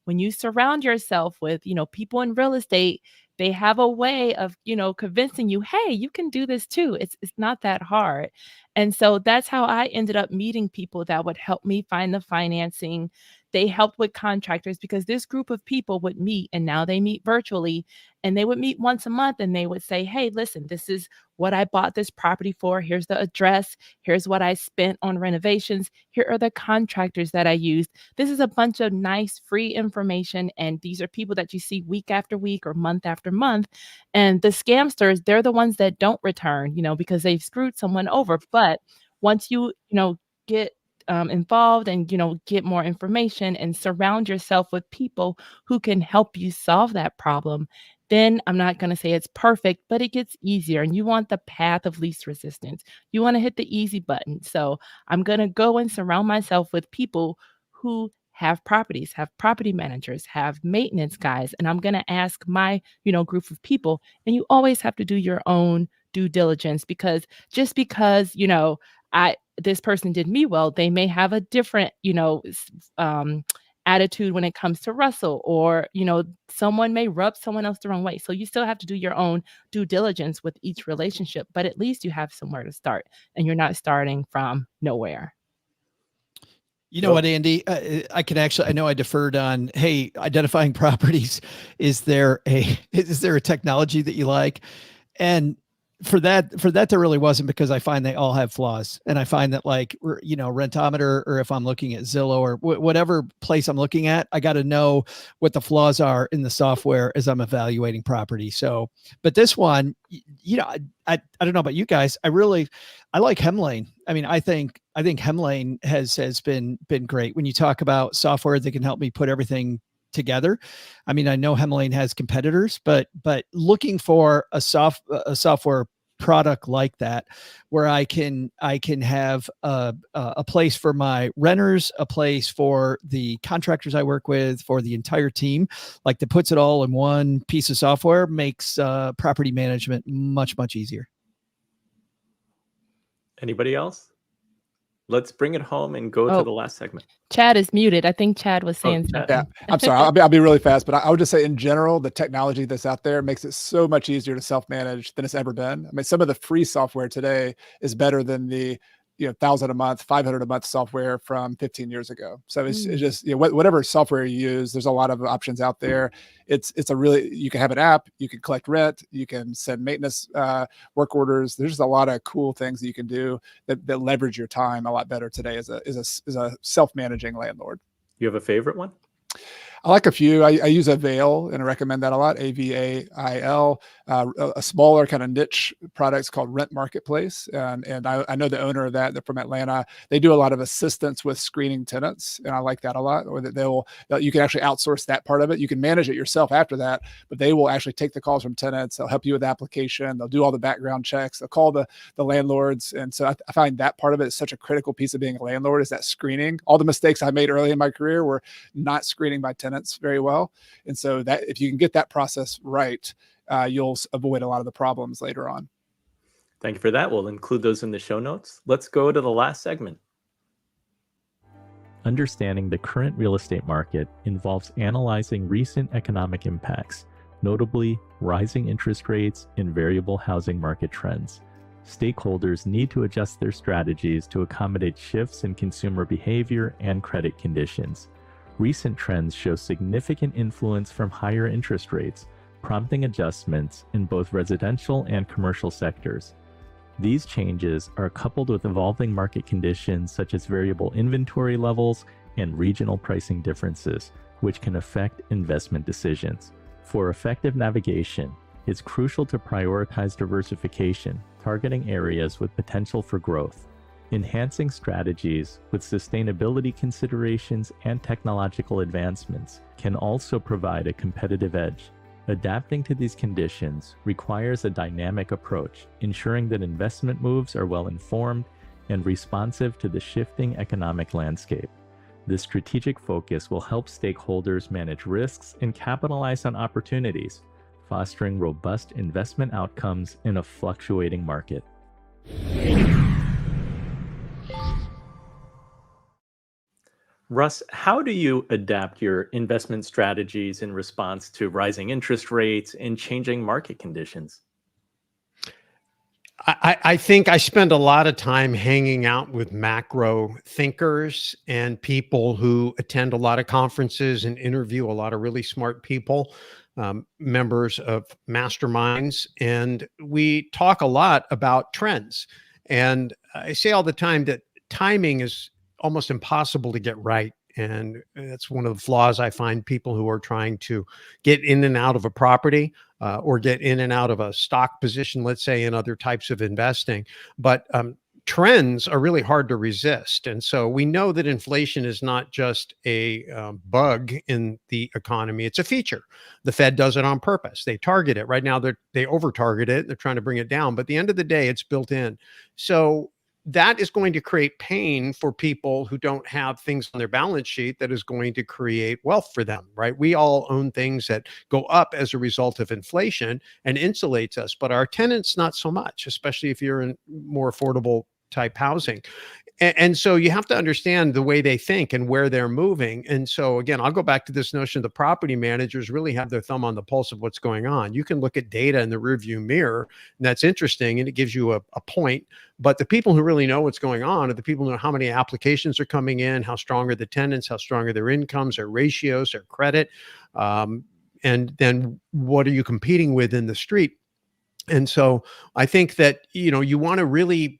when you surround yourself with, people in real estate, they have a way of, convincing you, hey, you can do this too. It's not that hard. And so that's how I ended up meeting people that would help me find the financing. They helped with contractors because this group of people would meet, and now they meet virtually, and they would meet once a month and they would say, hey, listen, this is what I bought this property for. Here's the address. Here's what I spent on renovations. Here are the contractors that I used. This is a bunch of nice free information. And these are people that you see week after week or month after month. And the scamsters, they're the ones that don't return, because they've screwed someone over. But once you, get involved and get more information and surround yourself with people who can help you solve that problem, then I'm not going to say it's perfect, but it gets easier. And you want the path of least resistance. You want to hit the easy button. So I'm going to go and surround myself with people who have properties, have property managers, have maintenance guys, and I'm going to ask my group of people. And you always have to do your own due diligence, because just because this person did me well, they may have a different attitude when it comes to Russell, or someone may rub someone else the wrong way. So you still have to do your own due diligence with each relationship, but at least you have somewhere to start and you're not starting from nowhere. You know what, Andy, I know I deferred on, hey, identifying properties. Is there a technology that you like? And for that, there really wasn't, because I find they all have flaws. And I find that, like, Rentometer, or if I'm looking at Zillow or whatever place I'm looking at, I got to know what the flaws are in the software as I'm evaluating property. So, but this one, I don't know about you guys. I like Hemlane. I mean, I think Hemlane has been great when you talk about software that can help me put everything together. I mean, I know Hemlane has competitors, but looking for a software product like that, where I can have a place for my renters, a place for the contractors I work with, for the entire team, like, that puts it all in one piece of software, makes property management much, much easier. Anybody else? let's bring it home and go to the last segment. Chad is muted. I think Chad was saying Chad. something. Yeah, I'm sorry. I'll be really fast, but I would just say in general, the technology that's out there makes it so much easier to self-manage than it's ever been. I mean, some of the free software today is better than the 1,000 a month, 500 a month software from 15 years ago. So it's just, whatever software you use, there's a lot of options out there. It's a really, you can have an app, you can collect rent, you can send maintenance work orders. There's just a lot of cool things that you can do that leverage your time a lot better today as a self-managing landlord. You have a favorite one? I like a few. I use Avail and I recommend that a lot. AVAIL, a smaller kind of niche products called Rent Marketplace. And I know the owner of that. They're from Atlanta. They do a lot of assistance with screening tenants. And I like that a lot. Or that you can actually outsource that part of it. You can manage it yourself after that, but they will actually take the calls from tenants. They'll help you with the application. They'll do all the background checks. They'll call the landlords. And so I find that part of it is such a critical piece of being a landlord, is that screening. All the mistakes I made early in my career were not screening my tenants very well. And so that if you can get that process right, you'll avoid a lot of the problems later on. Thank you for that. We'll include those in the show notes. Let's go to the last segment. Understanding the current real estate market involves analyzing recent economic impacts, notably rising interest rates and variable housing market trends. Stakeholders need to adjust their strategies to accommodate shifts in consumer behavior and credit conditions. Recent trends show significant influence from higher interest rates, prompting adjustments in both residential and commercial sectors. These changes are coupled with evolving market conditions such as variable inventory levels and regional pricing differences, which can affect investment decisions. For effective navigation, it's crucial to prioritize diversification, targeting areas with potential for growth. Enhancing strategies with sustainability considerations and technological advancements can also provide a competitive edge. Adapting to these conditions requires a dynamic approach, ensuring that investment moves are well informed and responsive to the shifting economic landscape. This strategic focus will help stakeholders manage risks and capitalize on opportunities, fostering robust investment outcomes in a fluctuating market. Russ, how do you adapt your investment strategies in response to rising interest rates and changing market conditions? I think I spend a lot of time hanging out with macro thinkers and people who attend a lot of conferences and interview a lot of really smart people, members of masterminds. And we talk a lot about trends. And I say all the time that timing is almost impossible to get right. And that's one of the flaws I find people who are trying to get in and out of a property or get in and out of a stock position, let's say, in other types of investing. But trends are really hard to resist. And so we know that inflation is not just a bug in the economy. It's a feature. The Fed does it on purpose. They target it. Right now, they over-target it. They're trying to bring it down. But at the end of the day, it's built in. So that is going to create pain for people who don't have things on their balance sheet that is going to create wealth for them, right? We all own things that go up as a result of inflation and insulates us, but our tenants, not so much, especially if you're in more affordable type housing. And so you have to understand the way they think and where they're moving. And so again, I'll go back to this notion: the property managers really have their thumb on the pulse of what's going on. You can look at data in the rearview mirror, and that's interesting, and it gives you a point. But the people who really know what's going on are the people who know how many applications are coming in, how strong are the tenants, how strong are their incomes, their ratios, their credit, and then what are you competing with in the street. And so I think that, you want to really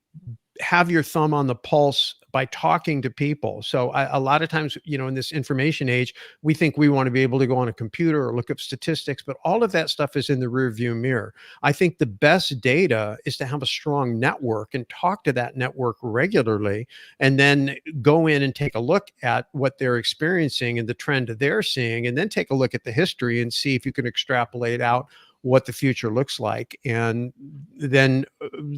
have your thumb on the pulse by talking to people. So a lot of times, in this information age, we think we want to be able to go on a computer or look up statistics, but all of that stuff is in the rearview mirror. I think the best data is to have a strong network and talk to that network regularly, and then go in and take a look at what they're experiencing and the trend they're seeing, and then take a look at the history and see if you can extrapolate out what the future looks like, and then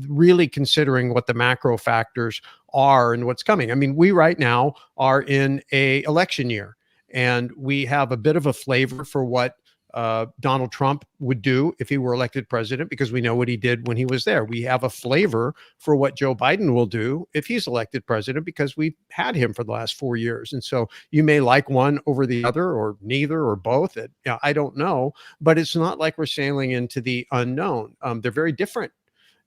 really considering what the macro factors are and what's coming. I mean, we right now are in a election year, and we have a bit of a flavor for what Donald Trump would do if he were elected president, because we know what he did when he was there. We have a flavor for what Joe Biden will do if he's elected president, because we've had him for the last 4 years. And so you may like one over the other, or neither, or both. I don't know, but it's not like we're sailing into the unknown. They're very different.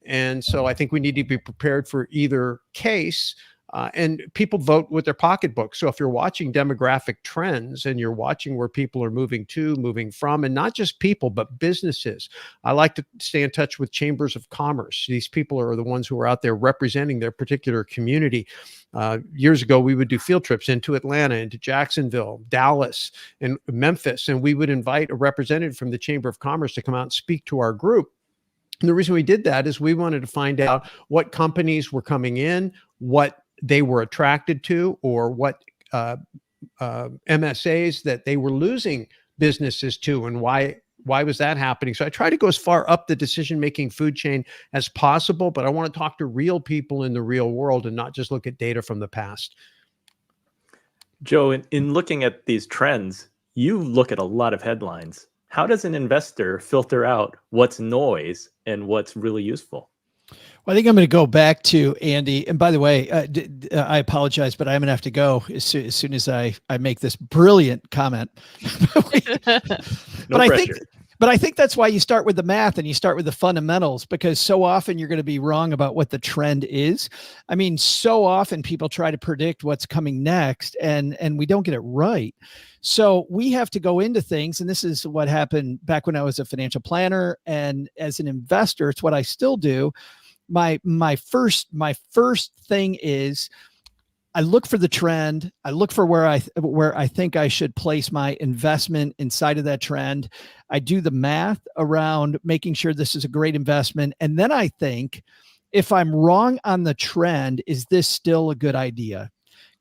And so I think we need to be prepared for either case. And people vote with their pocketbook. So if you're watching demographic trends and you're watching where people are moving to, moving from, and not just people, but businesses, I like to stay in touch with chambers of commerce. These people are the ones who are out there representing their particular community. Years ago, we would do field trips into Atlanta, into Jacksonville, Dallas, and Memphis, and we would invite a representative from the Chamber of Commerce to come out and speak to our group. And the reason we did that is we wanted to find out what companies were coming in, what they were attracted to, or what MSAs that they were losing businesses to, and why was that happening. So I try to go as far up the decision-making food chain as possible, but I want to talk to real people in the real world and not just look at data from the past. Joe, in looking at these trends, you look at a lot of headlines. How does an investor filter out what's noise and what's really useful? Well, I think I'm going to go back to Andy. And by the way, I apologize, but I'm going to have to go as soon as I make this brilliant comment. No pressure. But I think that's why you start with the math and you start with the fundamentals, because so often you're going to be wrong about what the trend is. I mean, so often people try to predict what's coming next, and we don't get it right. So we have to go into things, and this is what happened back when I was a financial planner, and as an investor, it's what I still do. My first thing is, I look for the trend. I look for where I think I should place my investment inside of that trend. I do the math around making sure this is a great investment. And then I think, if I'm wrong on the trend, is this still a good idea?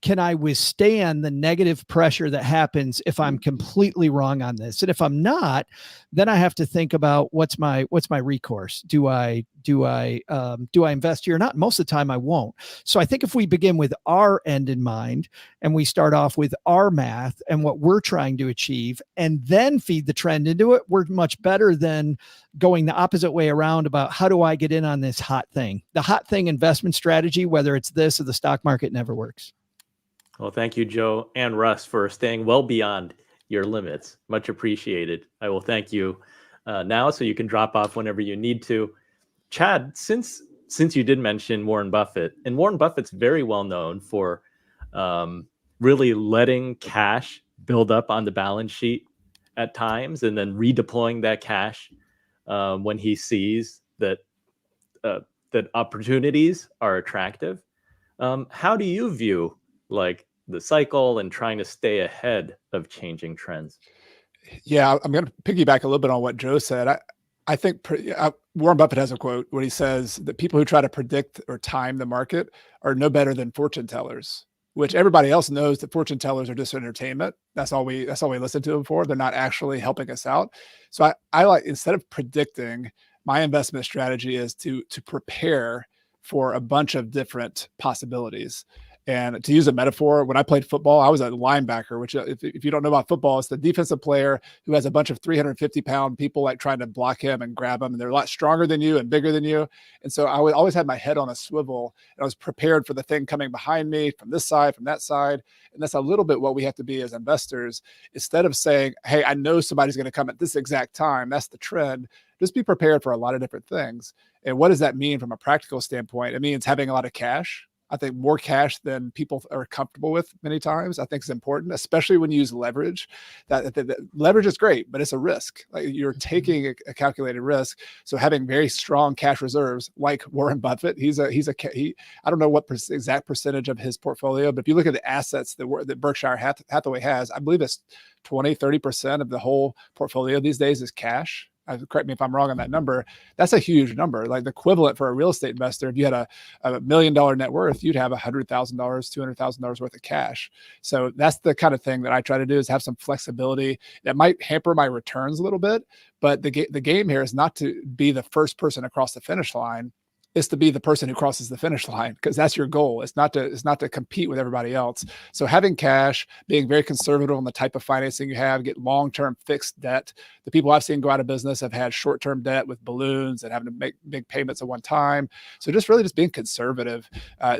Can I withstand the negative pressure that happens if I'm completely wrong on this? And if I'm not, then I have to think about what's my recourse. Do I invest here or not? Most of the time I won't. So I think if we begin with our end in mind, and we start off with our math and what we're trying to achieve, and then feed the trend into it, we're much better than going the opposite way around about how do I get in on this hot thing. The hot thing investment strategy, whether it's this or the stock market, never works. Well, thank you, Joe and Russ, for staying well beyond your limits. Much appreciated. I will thank you now, so you can drop off whenever you need to. Chad, since you did mention Warren Buffett, and Warren Buffett's very well known for really letting cash build up on the balance sheet at times, and then redeploying that cash when he sees that opportunities are attractive. How do you view like the cycle and trying to stay ahead of changing trends? Yeah, I'm going to piggyback a little bit on what Joe said. I think Warren Buffett has a quote where he says that people who try to predict or time the market are no better than fortune tellers, which everybody else knows that fortune tellers are just entertainment. That's all we listen to them for. They're not actually helping us out. So I like, instead of predicting, my investment strategy is to prepare for a bunch of different possibilities. And to use a metaphor, when I played football, I was a linebacker, which if you don't know about football, it's the defensive player who has a bunch of 350-pound people like trying to block him and grab him. And they're a lot stronger than you and bigger than you. And so I always had my head on a swivel, and I was prepared for the thing coming behind me from this side, from that side. And that's a little bit what we have to be as investors. Instead of saying, hey, I know somebody's going to come at this exact time, that's the trend, just be prepared for a lot of different things. And what does that mean from a practical standpoint? It means having a lot of cash. I think more cash than people are comfortable with many times, I think is important, especially when you use leverage. That leverage is great, but it's a risk. Like you're taking a calculated risk. So having very strong cash reserves, like Warren Buffett, I don't know what exact percentage of his portfolio, but if you look at the assets that Berkshire Hathaway has, I believe it's 20-30% of the whole portfolio these days is cash. Correct me if I'm wrong on that number. That's a huge number. Like the equivalent for a real estate investor, if you had a $1 million net worth, you'd have $100,000, $200,000 worth of cash. So that's the kind of thing that I try to do, is have some flexibility that might hamper my returns a little bit. But the game here is not to be the first person across the finish line. is to be the person who crosses the finish line, because that's your goal. It's not to compete with everybody else. So having cash, being very conservative on the type of financing you have, get long-term fixed debt. The people I've seen go out of business have had short-term debt with balloons and having to make big payments at one time. So just really just being conservative.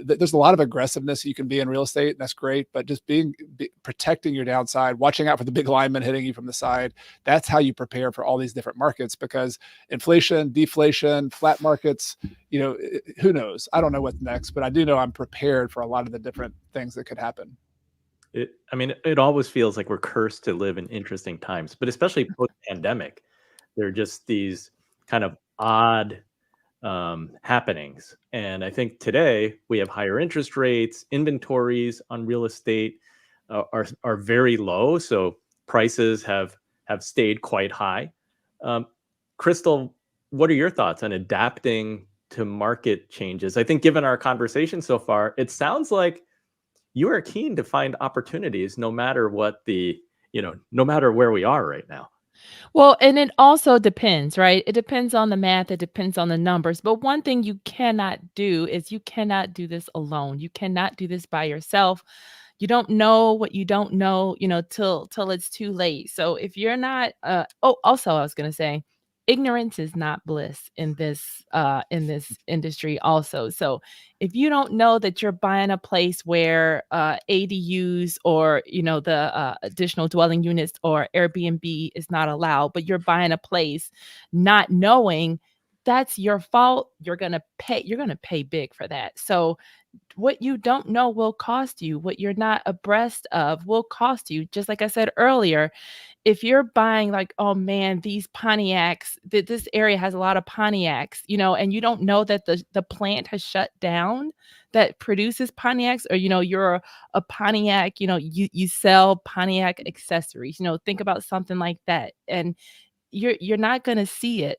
There's a lot of aggressiveness you can be in real estate, and that's great, but just protecting your downside, watching out for the big linemen hitting you from the side. That's how you prepare for all these different markets, because inflation, deflation, flat markets, who knows? I don't know what's next, but I do know I'm prepared for a lot of the different things that could happen. It always feels like we're cursed to live in interesting times, but especially post-pandemic, there are just these kind of odd happenings. And I think today we have higher interest rates, inventories on real estate are very low, so prices have stayed quite high. Crystal, what are your thoughts on adapting to market changes? I think given our conversation so far, it sounds like you are keen to find opportunities no matter no matter where we are right now. Well, and it also depends, right? It depends on the math, it depends on the numbers. But one thing you cannot do is you cannot do this alone. You cannot do this by yourself. You don't know what you don't know, till it's too late. So if you're not also I was going to say ignorance is not bliss in this industry also. So if you don't know that you're buying a place where ADUs or the additional dwelling units or Airbnb is not allowed, but you're buying a place not knowing, that's your fault. You're going to pay big for that. So what you don't know will cost you. What you're not abreast of will cost you. Just like I said earlier, if you're buying like, oh man, these Pontiacs, this area has a lot of Pontiacs, and you don't know that the plant has shut down that produces Pontiacs, or you're a Pontiac, you sell Pontiac accessories, think about something like that. And you're not going to see it,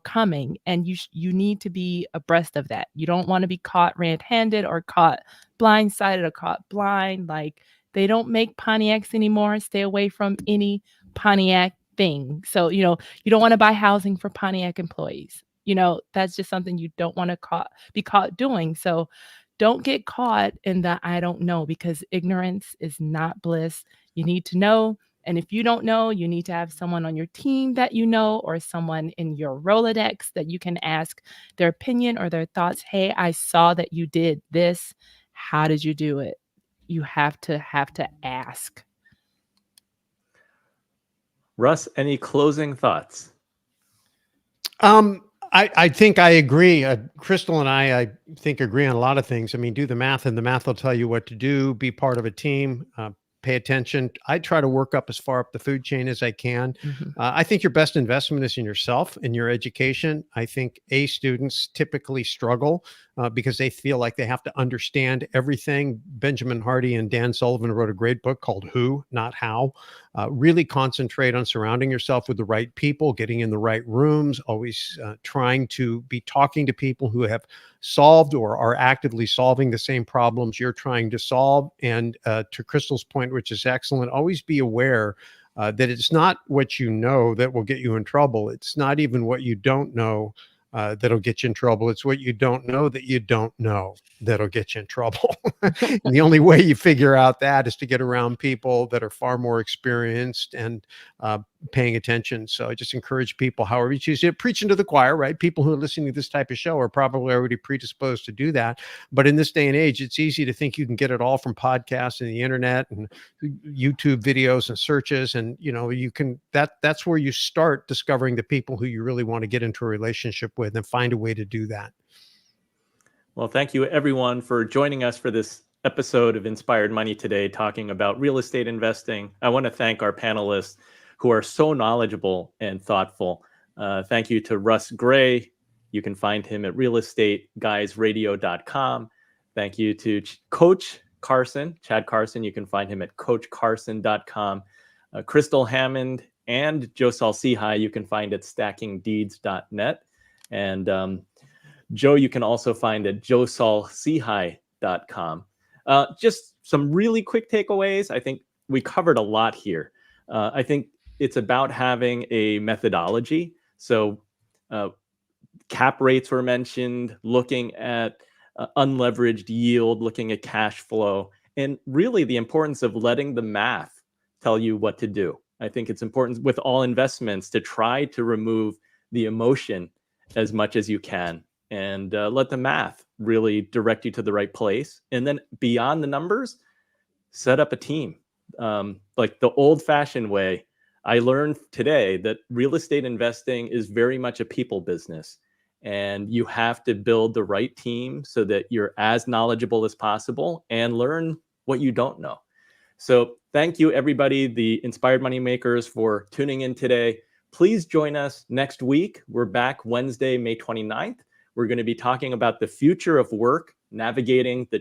coming, and you need to be abreast of that. You don't want to be caught red-handed or caught blindsided or caught blind. Like, they don't make Pontiacs anymore. Stay away from any Pontiac thing. So, you don't want to buy housing for Pontiac employees. That's just something you don't want to be caught doing. So don't get caught in the I don't know, because ignorance is not bliss. You need to know. And if you don't know, you need to have someone on your team that or someone in your Rolodex that you can ask their opinion or their thoughts. Hey, I saw that you did this. How did you do it? You have to ask. Russ, any closing thoughts? I think I agree. Crystal and I think agree on a lot of things. I mean, do the math, and the math will tell you what to do. Be part of a team. Pay attention. I try to work up as far up the food chain as I can. Mhm. I think your best investment is in yourself and your education. I think A students typically struggle because they feel like they have to understand everything. Benjamin Hardy and Dan Sullivan wrote a great book called Who, Not How. Really concentrate on surrounding yourself with the right people, getting in the right rooms, always trying to be talking to people who have solved or are actively solving the same problems you're trying to solve. And to Crystal's point, which is excellent, always be aware that it's not what you know that will get you in trouble. It's not even what you don't know that'll get you in trouble. It's what you don't know that you don't know that'll get you in trouble. And the only way you figure out that is to get around people that are far more experienced and paying attention. So I just encourage people, however you choose to, preaching to the choir, right? People who are listening to this type of show are probably already predisposed to do that. But in this day and age, it's easy to think you can get it all from podcasts and the internet and YouTube videos and searches. And, you can, that's where you start discovering the people who you really want to get into a relationship with, and find a way to do that. Well, thank you everyone for joining us for this episode of Inspired Money today, talking about real estate investing. I want to thank our panelists who are so knowledgeable and thoughtful. Thank you to Russ Gray. You can find him at realestateguysradio.com. Thank you to Coach Carson, Chad Carson. You can find him at coachcarson.com. Crystal Hammond and Joe Saul-Sehy, you can find at stackingdeeds.net. And Joe, you can also find at joesaulsehy.com. Just some really quick takeaways. I think we covered a lot here. I think it's about having a methodology. So cap rates were mentioned, looking at unleveraged yield, looking at cash flow, and really the importance of letting the math tell you what to do. I think it's important with all investments to try to remove the emotion as much as you can and let the math really direct you to the right place. And then beyond the numbers, set up a team. Like the old-fashioned way, I learned today that real estate investing is very much a people business. And you have to build the right team so that you're as knowledgeable as possible and learn what you don't know. So thank you, everybody, the Inspired Moneymakers, for tuning in today. Please join us next week. We're back Wednesday, May 29th. We're going to be talking about the future of work, navigating the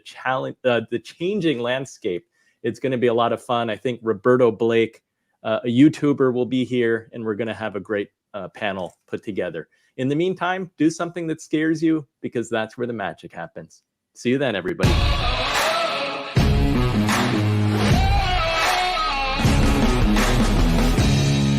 changing landscape. It's going to be a lot of fun. I think Roberto Blake, a YouTuber, will be here, and we're going to have a great panel put together. In the meantime, do something that scares you, because that's where the magic happens. See you then, everybody.